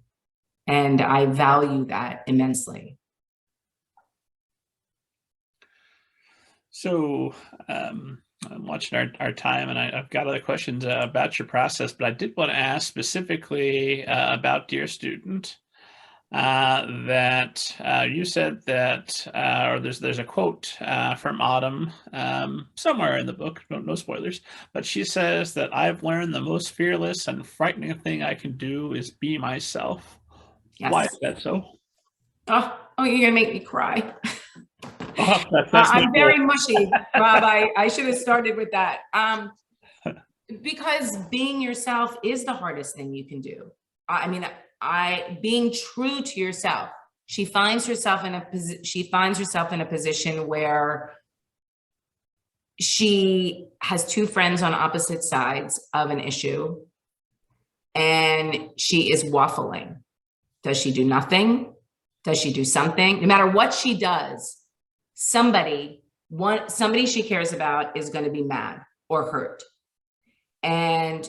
And I value that immensely. So I'm watching our time, and I've got other questions about your process, but I did want to ask specifically about Dear Student. That you said that, or there's a quote from Autumn somewhere in the book, no spoilers, but she says that I've learned the most fearless and frightening thing I can do is be myself. Yes. Why is that so? Oh, you're gonna make me cry. Oh, I'm very mushy, Rob. I should have started with that. Because being yourself is the hardest thing you can do. I mean, being true to yourself. She finds herself in a position where she has two friends on opposite sides of an issue, and she is waffling. Does she do nothing? Does she do something? No matter what she does, somebody she cares about is going to be mad or hurt. And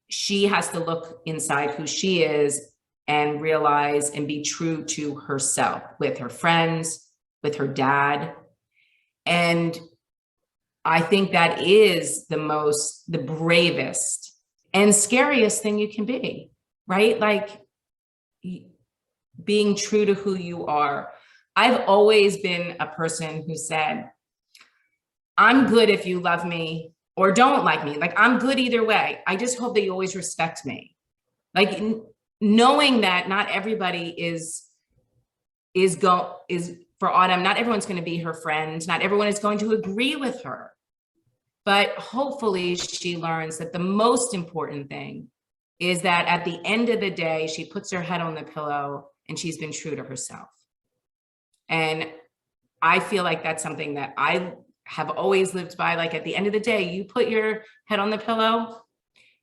she has to look inside who she is and realize and be true to herself with her friends, with her dad. And I think that is the bravest and scariest thing you can be, right? Like, being true to who you are. I've always been a person who said, I'm good if you love me or don't like me. Like, I'm good either way. I just hope that you always respect me. Like, knowing that not everybody is for Autumn, not everyone's going to be her friend. Not everyone is going to agree with her. But hopefully she learns that the most important thing is that at the end of the day, she puts her head on the pillow and she's been true to herself. And I feel like that's something that I have always lived by. Like, at the end of the day, you put your head on the pillow.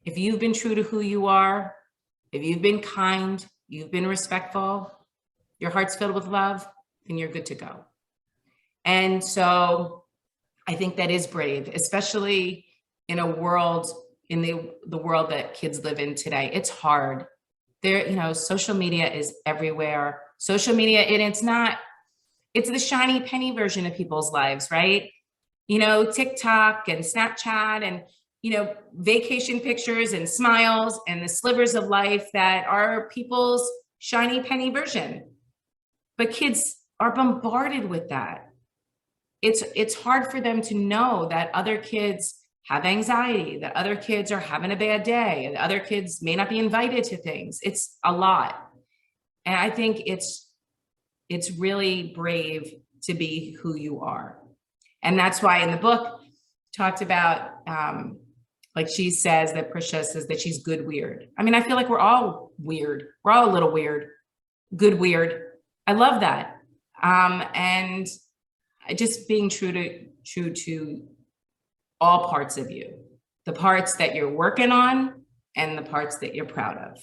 If you've been true to who you are, if you've been kind, you've been respectful, your heart's filled with love, then you're good to go. And so I think that is brave, especially in a world, in the world that kids live in today. It's hard. Social media is everywhere. Social media, it's the shiny penny version of people's lives, right? TikTok and Snapchat, and vacation pictures and smiles and the slivers of life that are people's shiny penny version. But kids are bombarded with that. It's hard for them to know that other kids have anxiety, that other kids are having a bad day, and other kids may not be invited to things. It's a lot. And I think it's really brave to be who you are. And that's why in the book talked about, like she says that Prisha says that she's good weird. I mean, I feel like we're all weird. We're all a little weird, good weird. I love that. And just being true to all parts of you, the parts that you're working on and the parts that you're proud of.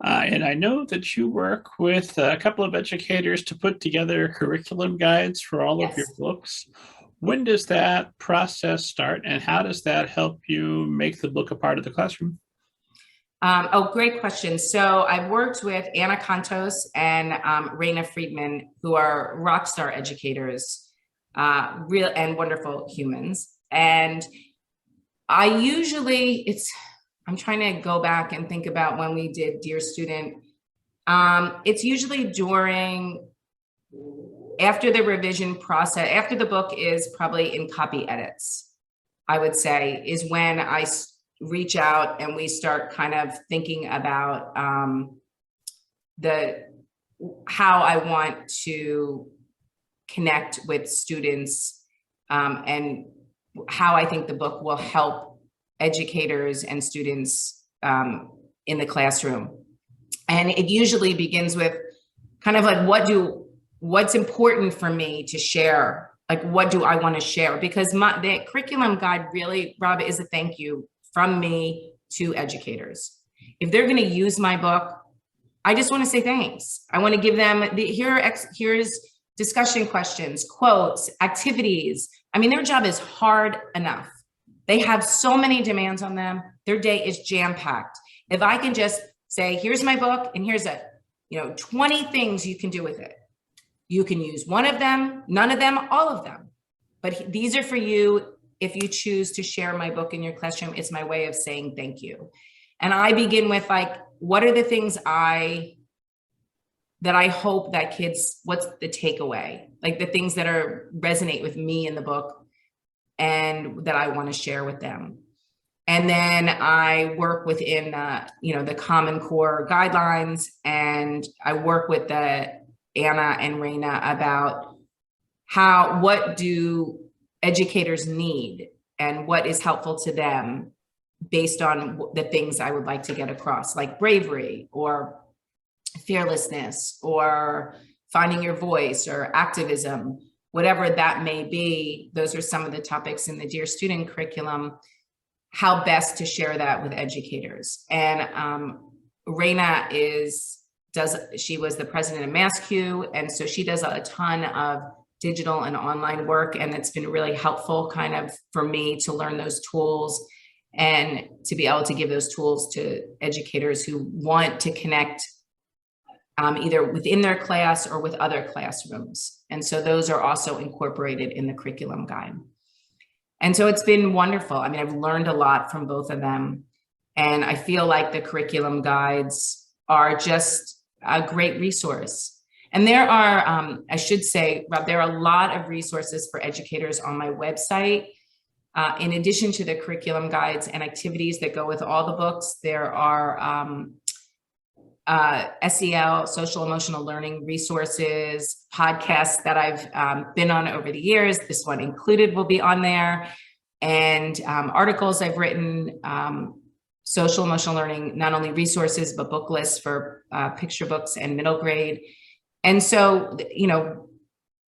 And I know that you work with a couple of educators to put together curriculum guides for all of your books. When does that process start, and how does that help you make the book a part of the classroom? Great question. So I've worked with Anna Contos and Raina Friedman, who are rock star educators, real and wonderful humans. And I usually, I'm trying to go back and think about when we did Dear Student. It's usually after the revision process, after the book is probably in copy edits, I would say, is when I reach out and we start kind of thinking about how I want to connect with students and how I think the book will help educators and students in the classroom. And it usually begins with kind of like, what's important for me to share? Like, what do I want to share? Because the curriculum guide really, Rob, is a thank you from me to educators. If they're going to use my book, I just want to say thanks. I want to give them here's discussion questions, quotes, activities. I mean, their job is hard enough. They have so many demands on them. Their day is jam-packed. If I can just say, here's my book, and here's 20 things you can do with it. You can use one of them, none of them, all of them. But these are for you. If you choose to share my book in your classroom, it's my way of saying thank you. And I begin with like, what are the things that I hope that kids, what's the takeaway? Like the things that resonate with me in the book and that I want to share with them. And then I work within, the Common Core guidelines, and I work with Anna and Raina about what do educators need and what is helpful to them based on the things I would like to get across, like bravery or fearlessness or finding your voice or activism, whatever that may be. Those are some of the topics in the Dear Student curriculum, how best to share that with educators. And Raina she was the president of MassQ, and so she does a ton of digital and online work, and it's been really helpful kind of for me to learn those tools and to be able to give those tools to educators who want to connect either within their class or with other classrooms. And so those are also incorporated in the curriculum guide. And so it's been wonderful. I mean, I've learned a lot from both of them, and I feel like the curriculum guides are just a great resource. And there are, I should say, Rob, there are a lot of resources for educators on my website. In addition to the curriculum guides and activities that go with all the books, there are SEL, social emotional learning resources, podcasts that I've been on over the years. This one included will be on there. And articles I've written, social emotional learning, not only resources, but book lists for picture books and middle grade. And so,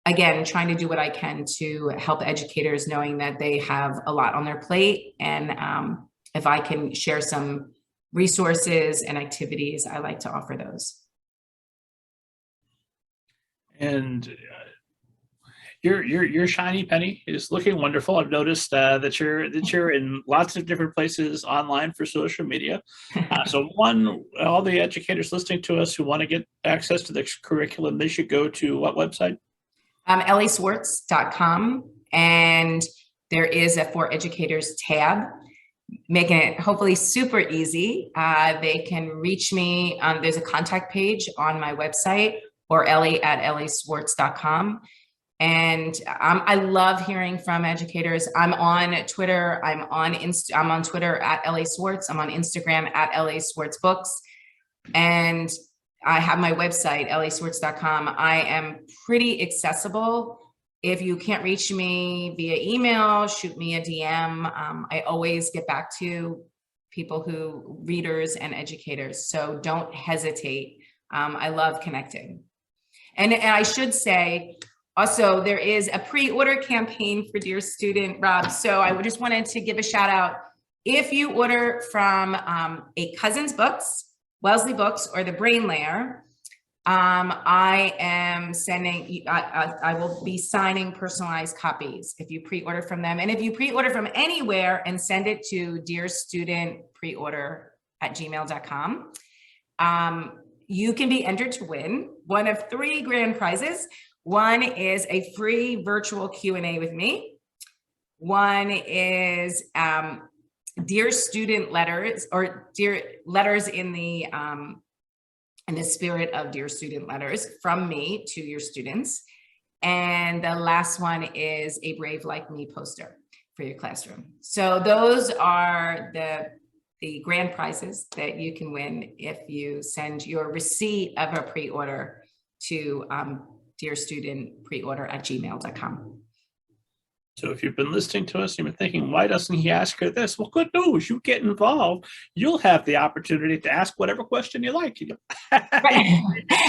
again, trying to do what I can to help educators, knowing that they have a lot on their plate. And if I can share some resources and activities, I like to offer those. And your shiny penny is looking wonderful. I've noticed that you're in lots of different places online for social media. So all the educators listening to us who want to get access to the curriculum, they should go to what website? EllySwartz.com. And there is a For Educators tab, making it hopefully super easy. They can reach me. There's a contact page on my website, or Elly at ellyswartz.com. And I love hearing from educators. I'm on Twitter. I'm on Twitter at Elly Swartz. I'm on Instagram at Elly Swartz Books. And I have my website, ellyswartz.com. I am pretty accessible. If you can't reach me via email, shoot me a DM. I always get back to readers and educators. So don't hesitate. I love connecting. And I should say, also, there is a pre-order campaign for Dear Student, Rob. So I just wanted to give a shout out. If you order from a Cousins Books, Wellesley Books, or the Brain Layer, I am sending, I will be signing personalized copies if you pre-order from them. And if you pre-order from anywhere and send it to dearstudentpreorder@gmail.com, you can be entered to win one of 3 grand prizes. One is a free virtual Q&A with me. One is Dear Student letters, or Dear letters in the spirit of Dear Student letters from me to your students. And the last one is a Brave Like Me poster for your classroom. So those are the grand prizes that you can win if you send your receipt of a pre-order to dearstudentpreorder@gmail.com. So if you've been listening to us, you've been thinking, why doesn't he ask her this? Well, good news, you get involved. You'll have the opportunity to ask whatever question you like. Right.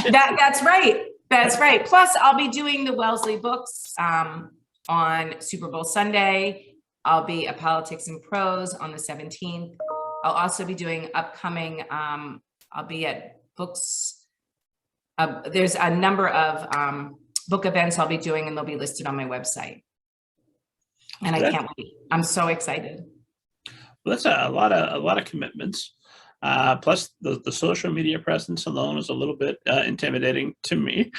That's right. That's right. Plus, I'll be doing the Wellesley Books on Super Bowl Sunday. I'll be at Politics and Prose on the 17th. I'll also be doing upcoming, I'll be at books. There's a number of book events I'll be doing, and they'll be listed on my website. And I can't wait. I'm so excited. Well, that's a lot of commitments. Plus, the social media presence alone is a little bit intimidating to me.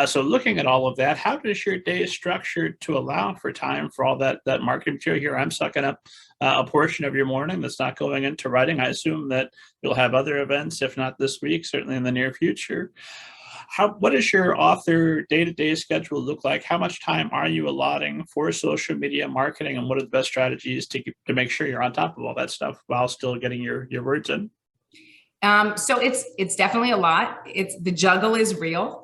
So looking at all of that, how does your day structured to allow for time for all that marketing material? Here, I'm sucking up a portion of your morning that's not going into writing. I assume that you'll have other events, if not this week, certainly in the near future. What does your author day-to-day schedule look like? How much time are you allotting for social media marketing, and what are the best strategies to make sure you're on top of all that stuff while still getting your words in? So it's definitely a lot. The juggle is real,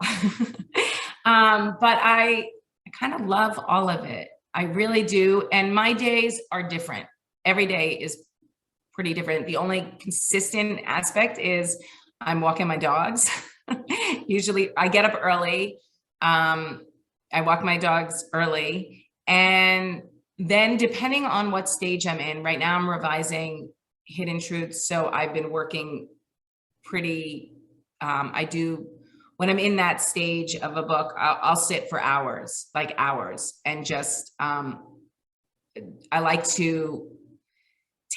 but I kind of love all of it. I really do. And my days are different. Every day is pretty different. The only consistent aspect is I'm walking my dogs. Usually I get up early. I walk my dogs early. And then depending on what stage I'm in, right now I'm revising Hidden Truths. So I've been working pretty, when I'm in that stage of a book, I'll sit for hours, and just, I like to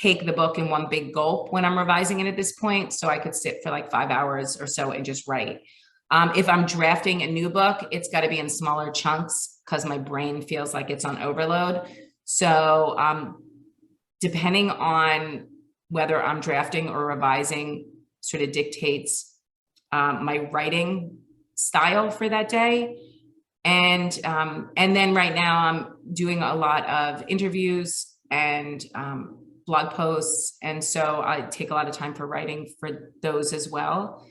take the book in one big gulp when I'm revising it at this point. So I could sit for like 5 hours or so and just write. If I'm drafting a new book, it's got to be in smaller chunks because my brain feels like it's on overload. So depending on whether I'm drafting or revising sort of dictates my writing style for that day. And then right now I'm doing a lot of interviews and blog posts. And so I take a lot of time for writing for those as well.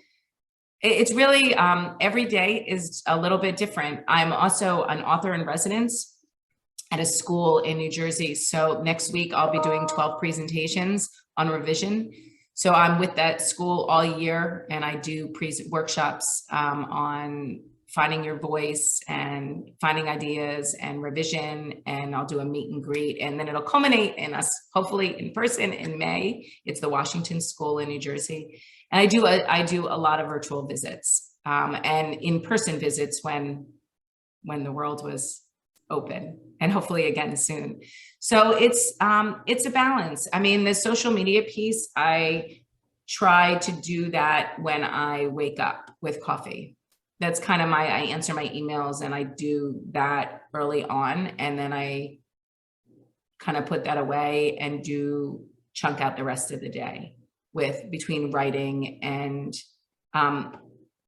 It's really, every day is a little bit different. I'm also an author in residence at a school in New Jersey. So next week I'll be doing 12 presentations on revision. So I'm with that school all year, and I do workshops on finding your voice and finding ideas and revision, and I'll do a meet and greet, and then it'll culminate in us hopefully in person in May. It's the Washington School in New Jersey, and I do a lot of virtual visits and in-person visits when the world was open, and hopefully again soon. So it's a balance. I mean, the social media piece, I try to do that when I wake up with coffee. that's kind of I answer my emails and I do that early on. And then I kind of put that away and chunk out the rest of the day between writing and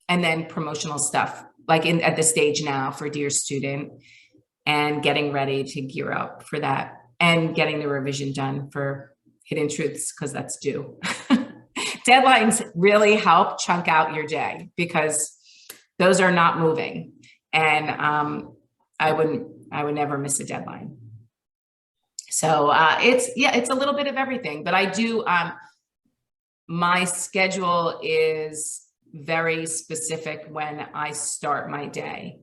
then promotional stuff, like at the stage now for Dear Student, and getting ready to gear up for that and getting the revision done for Hidden Truths, because that's due. Deadlines really help chunk out your day because those are not moving. And I would never miss a deadline. So it's a little bit of everything, but I do, my schedule is very specific when I start my day.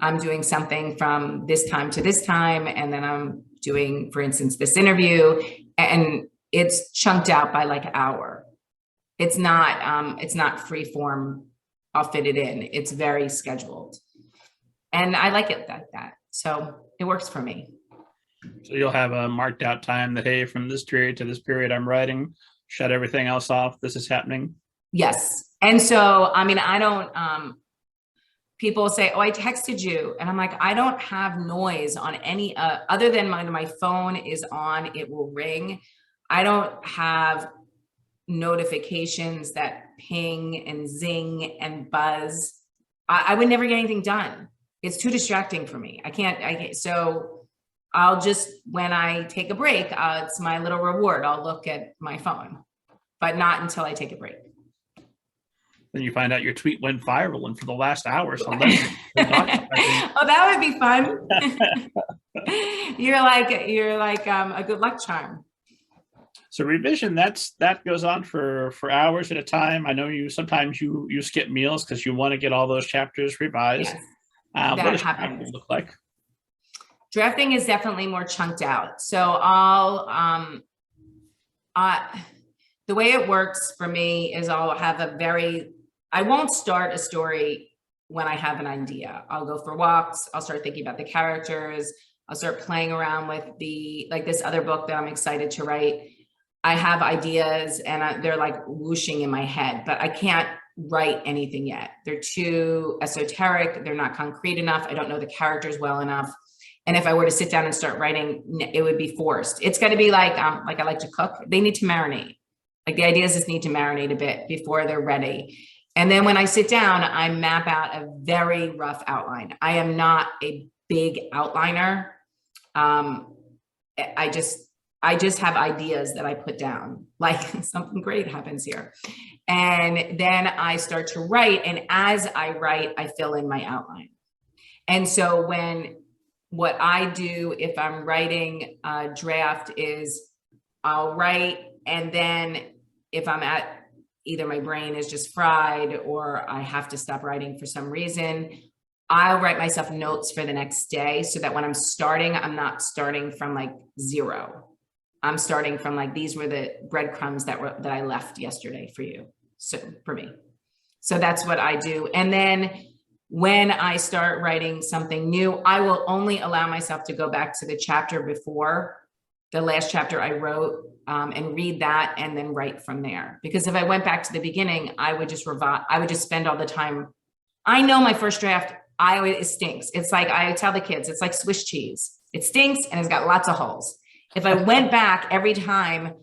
I'm doing something from this time to this time, and then I'm doing, for instance, this interview, and it's chunked out by like hour. It's not free form. I'll fit it in. It's very scheduled, and I like it like that. So it works for me. So you'll have a marked out time that, hey, from this period to this period, I'm writing, shut everything else off. This is happening. Yes. And so, I mean, I don't, people say, oh, I texted you. And I'm like, I don't have noise on any, other than my phone is on, it will ring. I don't have notifications that ping and zing and buzz. I would never get anything done. It's too distracting for me. I can't, so I'll just, when I take a break, it's my little reward. I'll look at my phone, but not until I take a break. Then you find out your tweet went viral, and for the last hour, so oh, that would be fun. You're like a good luck charm. So revision, that goes on for hours at a time. I know sometimes you skip meals because you want to get all those chapters revised. Yes, what does drafting look like? Drafting is definitely more chunked out. So the way it works for me is I won't start a story when I have an idea. I'll go for walks. I'll start thinking about the characters. I'll start playing around with this other book that I'm excited to write. I have ideas and they're like whooshing in my head, but I can't write anything yet. They're too esoteric. They're not concrete enough. I don't know the characters well enough. And if I were to sit down and start writing, it would be forced. It's got to be like I like to cook. They need to marinate. Like the ideas just need to marinate a bit before they're ready. And then when I sit down, I map out a very rough outline. I am not a big outliner. I just have ideas that I put down, like something great happens here. And then I start to write. And as I write, I fill in my outline. And so what I do if I'm writing a draft is I'll write, and then if I'm at either my brain is just fried or I have to stop writing for some reason, I'll write myself notes for the next day so that when I'm starting, I'm not starting from like zero. I'm starting from like, these were the breadcrumbs that I left yesterday for you. So for me. So that's what I do. And then when I start writing something new, I will only allow myself to go back to the chapter before the last chapter I wrote and read that and then write from there. Because if I went back to the beginning, I would just spend all the time. I know my first draft, it stinks. It's like, I tell the kids, it's like Swiss cheese. It stinks and it's got lots of holes. If I went back every time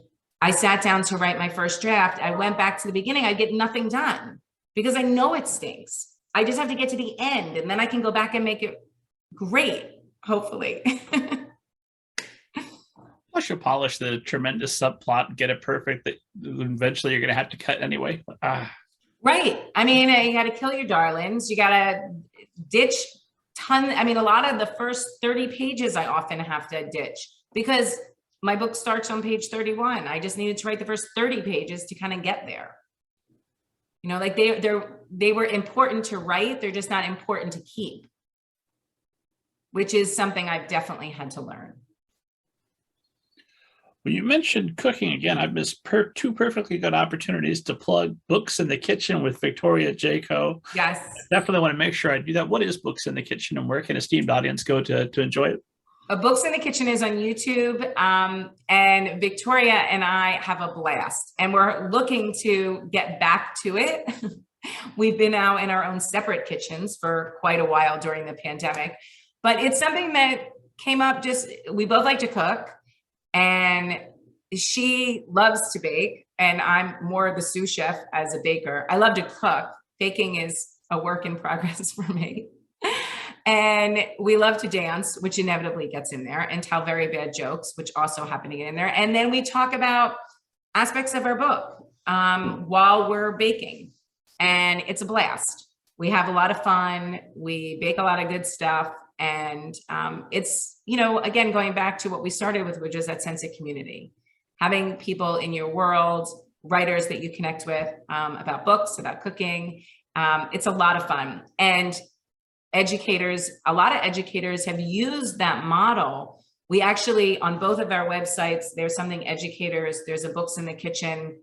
I sat down to write my first draft, I went back to the beginning, I'd get nothing done because I know it stinks. I just have to get to the end and then I can go back and make it great, hopefully. Plus you'll polish the tremendous subplot and get it perfect that eventually you're going to have to cut anyway. Right. I mean, you got to kill your darlings. You got to ditch a lot of the first 30 pages I often have to ditch because my book starts on page 31. I just needed to write the first 30 pages to kind of get there. You know, like they were important to write. They're just not important to keep, which is something I've definitely had to learn. Well, you mentioned cooking again. I've missed two perfectly good opportunities to plug Books in the Kitchen with Victoria Jaco. Yes. I definitely want to make sure I do that. What is Books in the Kitchen and where can an esteemed audience go to enjoy it? Books in the Kitchen is on YouTube, and Victoria and I have a blast, and we're looking to get back to it. We've been now in our own separate kitchens for quite a while during the pandemic, but it's something that came up. We both like to cook, and she loves to bake, and I'm more the sous chef as a baker. I love to cook. Baking is a work in progress for me. And we love to dance, which inevitably gets in there, and tell very bad jokes, which also happen to get in there. And then we talk about aspects of our book while we're baking. And it's a blast. We have a lot of fun. We bake a lot of good stuff. And it's, again, going back to what we started with, which is that sense of community. Having people in your world, writers that you connect with about books, about cooking. It's a lot of fun. And a lot of educators have used that model. We actually, on both of our websites, there's a Books in the Kitchen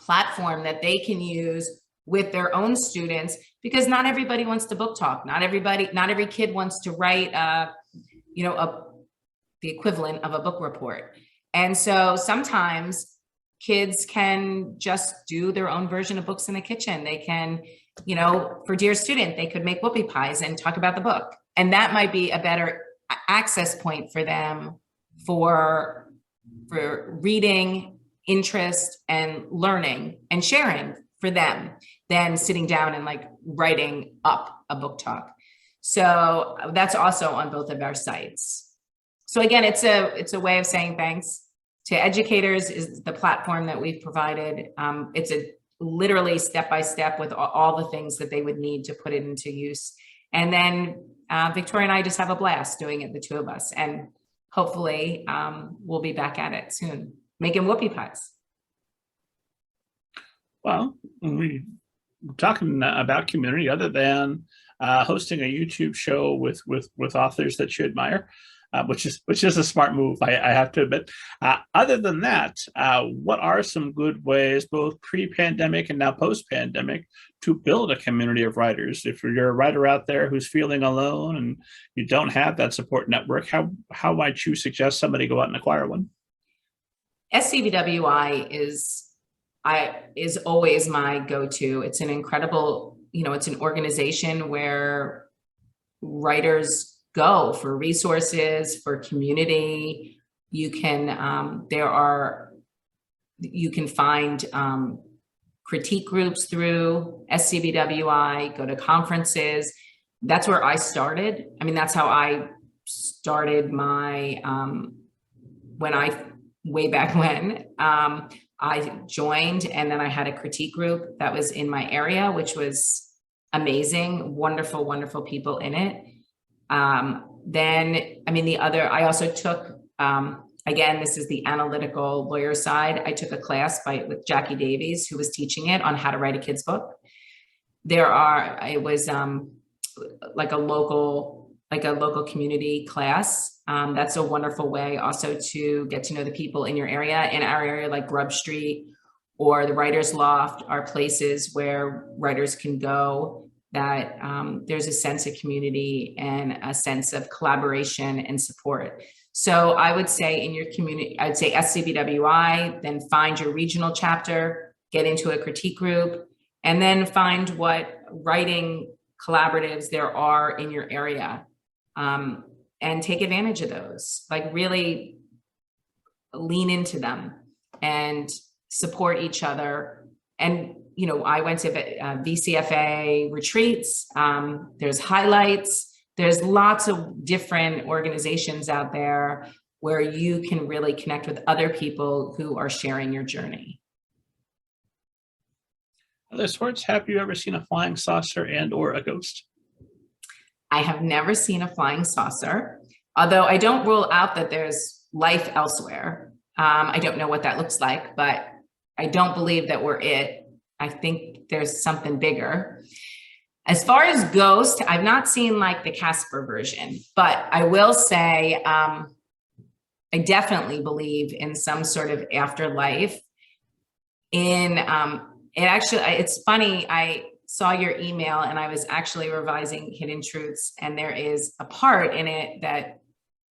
platform that they can use with their own students, because not everybody wants to book talk. Not every kid wants to write, the equivalent of a book report. And so sometimes kids can just do their own version of Books in the Kitchen. They can, for Dear Student, they could make whoopie pies and talk about the book. And that might be a better access point for them for reading, interest, and learning and sharing for them than sitting down and writing up a book talk. So that's also on both of our sites. So again, it's a way of saying thanks to educators. Is the platform that we've provided. It's a literally step-by-step with all the things that they would need to put it into use. And then Victoria and I just have a blast doing it, the two of us. And hopefully we'll be back at it soon, making whoopie pies. Well, we're talking about community, other than hosting a YouTube show with authors that you admire, which is a smart move, I have to admit. Other than that, what are some good ways, both pre-pandemic and now post-pandemic, to build a community of writers? If you're a writer out there who's feeling alone and you don't have that support network, how might you suggest somebody go out and acquire one? SCBWI is always my go-to. It's an incredible, it's an organization where writers go for resources, for community. You can find critique groups through SCBWI, go to conferences. That's where I started. I mean, that's how I started my, way back when. I joined, and then I had a critique group that was in my area, which was amazing, wonderful, wonderful people in it. I also took, again, this is the analytical lawyer side. I took a class with Jackie Davies, who was teaching it on how to write a kid's book. It was like a local community class. That's a wonderful way also to get to know the people in your area. In our area, like Grub Street or the Writer's Loft, are places where writers can go that there's a sense of community and a sense of collaboration and support. So I would say in your community, I'd say SCBWI, then find your regional chapter, get into a critique group, and then find what writing collaboratives there are in your area. And take advantage of those, really lean into them and support each other. And, I went to VCFA retreats. There's highlights. There's lots of different organizations out there where you can really connect with other people who are sharing your journey. Elly Swartz, have you ever seen a flying saucer and or a ghost? I have never seen a flying saucer, although I don't rule out that there's life elsewhere. I don't know what that looks like, but I don't believe that we're it. I think there's something bigger. As far as ghost, I've not seen the Casper version, but I will say I definitely believe in some sort of afterlife. It's funny, I saw your email and I was actually revising Hidden Truths, and there is a part in it that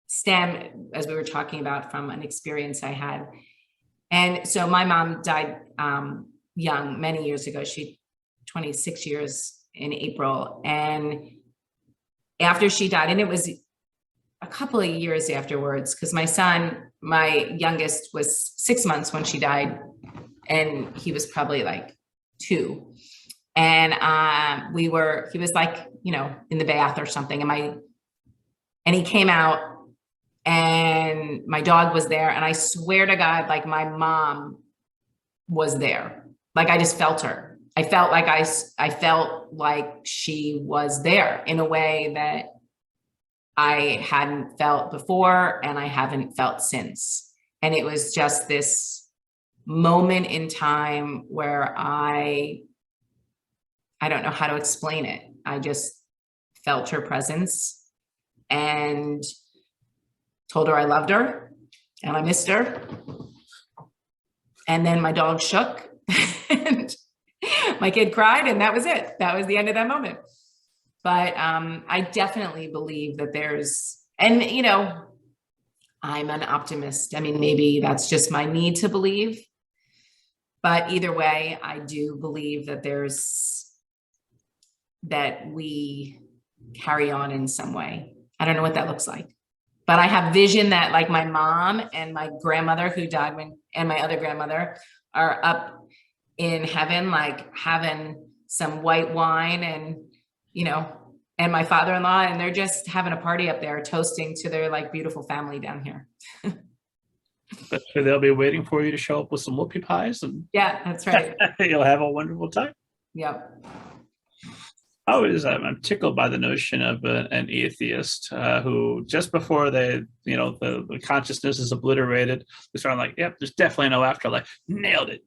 stemmed, as we were talking about, from an experience I had. And so my mom died young, many years ago. She 26 years in April. And after she died, and it was a couple of years afterwards, because my son, my youngest, was 6 months when she died, and he was probably like 2. And he was like, in the bath or something. And he came out, and my dog was there. And I swear to God, like my mom was there. Like I just felt her. I felt like she was there in a way that I hadn't felt before, and I haven't felt since. And it was just this moment in time where I don't know how to explain it. I just felt her presence and told her I loved her and I missed her. And then my dog shook and my kid cried, and that was it. That was the end of that moment. But I definitely believe that I'm an optimist. I mean, maybe that's just my need to believe. But either way, I do believe that we carry on in some way. I don't know what that looks like. But I have vision that like my mom and my grandmother who died and my other grandmother are up in heaven, like having some white wine and my father-in-law, and they're just having a party up there, toasting to their like beautiful family down here. But they'll be waiting for you to show up with some whoopie pies, and yeah, that's right. You'll have a wonderful time. Yep. I'm tickled by the notion of an atheist who just before the consciousness is obliterated, they start like, yep, there's definitely no afterlife. Nailed it.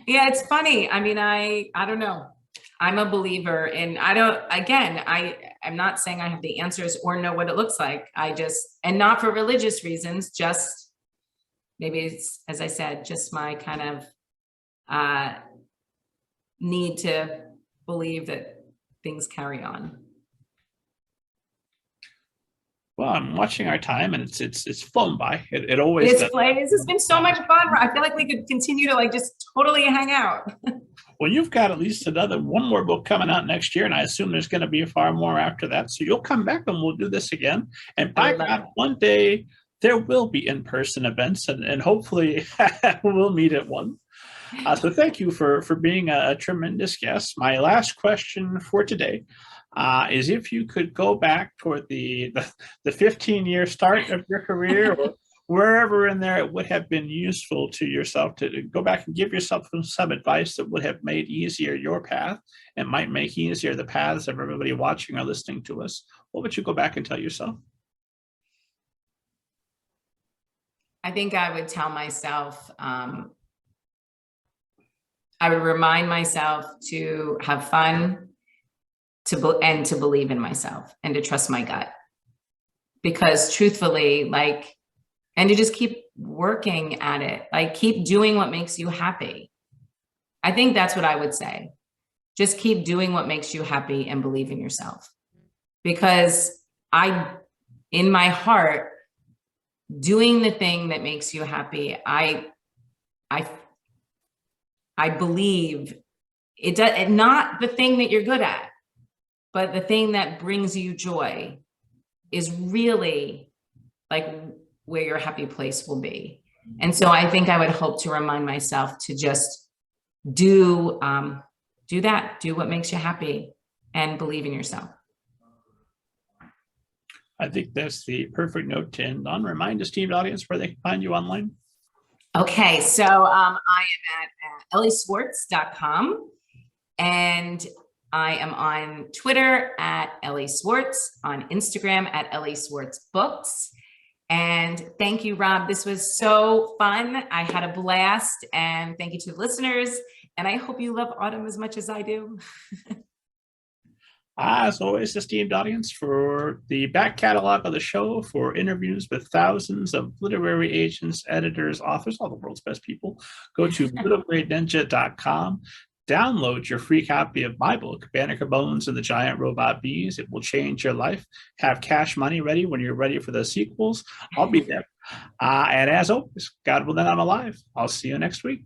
Yeah, it's funny. I mean, I don't know. I'm a believer, and I'm not saying I have the answers or know what it looks like. And not for religious reasons, just maybe it's, as I said, just my kind of need to believe that things carry on. Well, I'm watching our time, and it's flown by. It always does. This has been so much fun. I feel like we could continue to like just totally hang out. Well, you've got at least one more book coming out next year, and I assume there's going to be far more after that. So you'll come back and we'll do this again. And by God, one day there will be in-person events, and hopefully we'll meet at one. So thank you for being a tremendous guest. My last question for today is if you could go back toward the 15-year start of your career, or wherever in there it would have been useful to yourself to go back and give yourself some advice that would have made easier your path and might make easier the paths of everybody watching or listening to us, what would you go back and tell yourself? I think I would tell myself, I would remind myself to have fun, and to believe in myself and to trust my gut. Because truthfully, and to just keep working at it, keep doing what makes you happy. I think that's what I would say. Just keep doing what makes you happy and believe in yourself. Because in my heart, doing the thing that makes you happy, I believe it, not the thing that you're good at, but the thing that brings you joy is really where your happy place will be. And so I think I would hope to remind myself to just do what makes you happy and believe in yourself. I think that's the perfect note to end on. Remind the esteemed audience where they can find you online. Okay, so I am at ellyswartz.com, and I am on Twitter at Elly Swartz, on Instagram at Elly Swartz Books. And thank you, Rob. This was so fun. I had a blast, and thank you to the listeners. And I hope you love autumn as much as I do. As always, esteemed audience, for the back catalog of the show, for interviews with thousands of literary agents, editors, authors, all the world's best people, go to littlegradeninja.com. Download your free copy of my book, Banneker Bones and the Giant Robot Bees. It will change your life. Have cash money ready when you're ready for the sequels. I'll be there. And as always, God willing, I'm alive. I'll see you next week.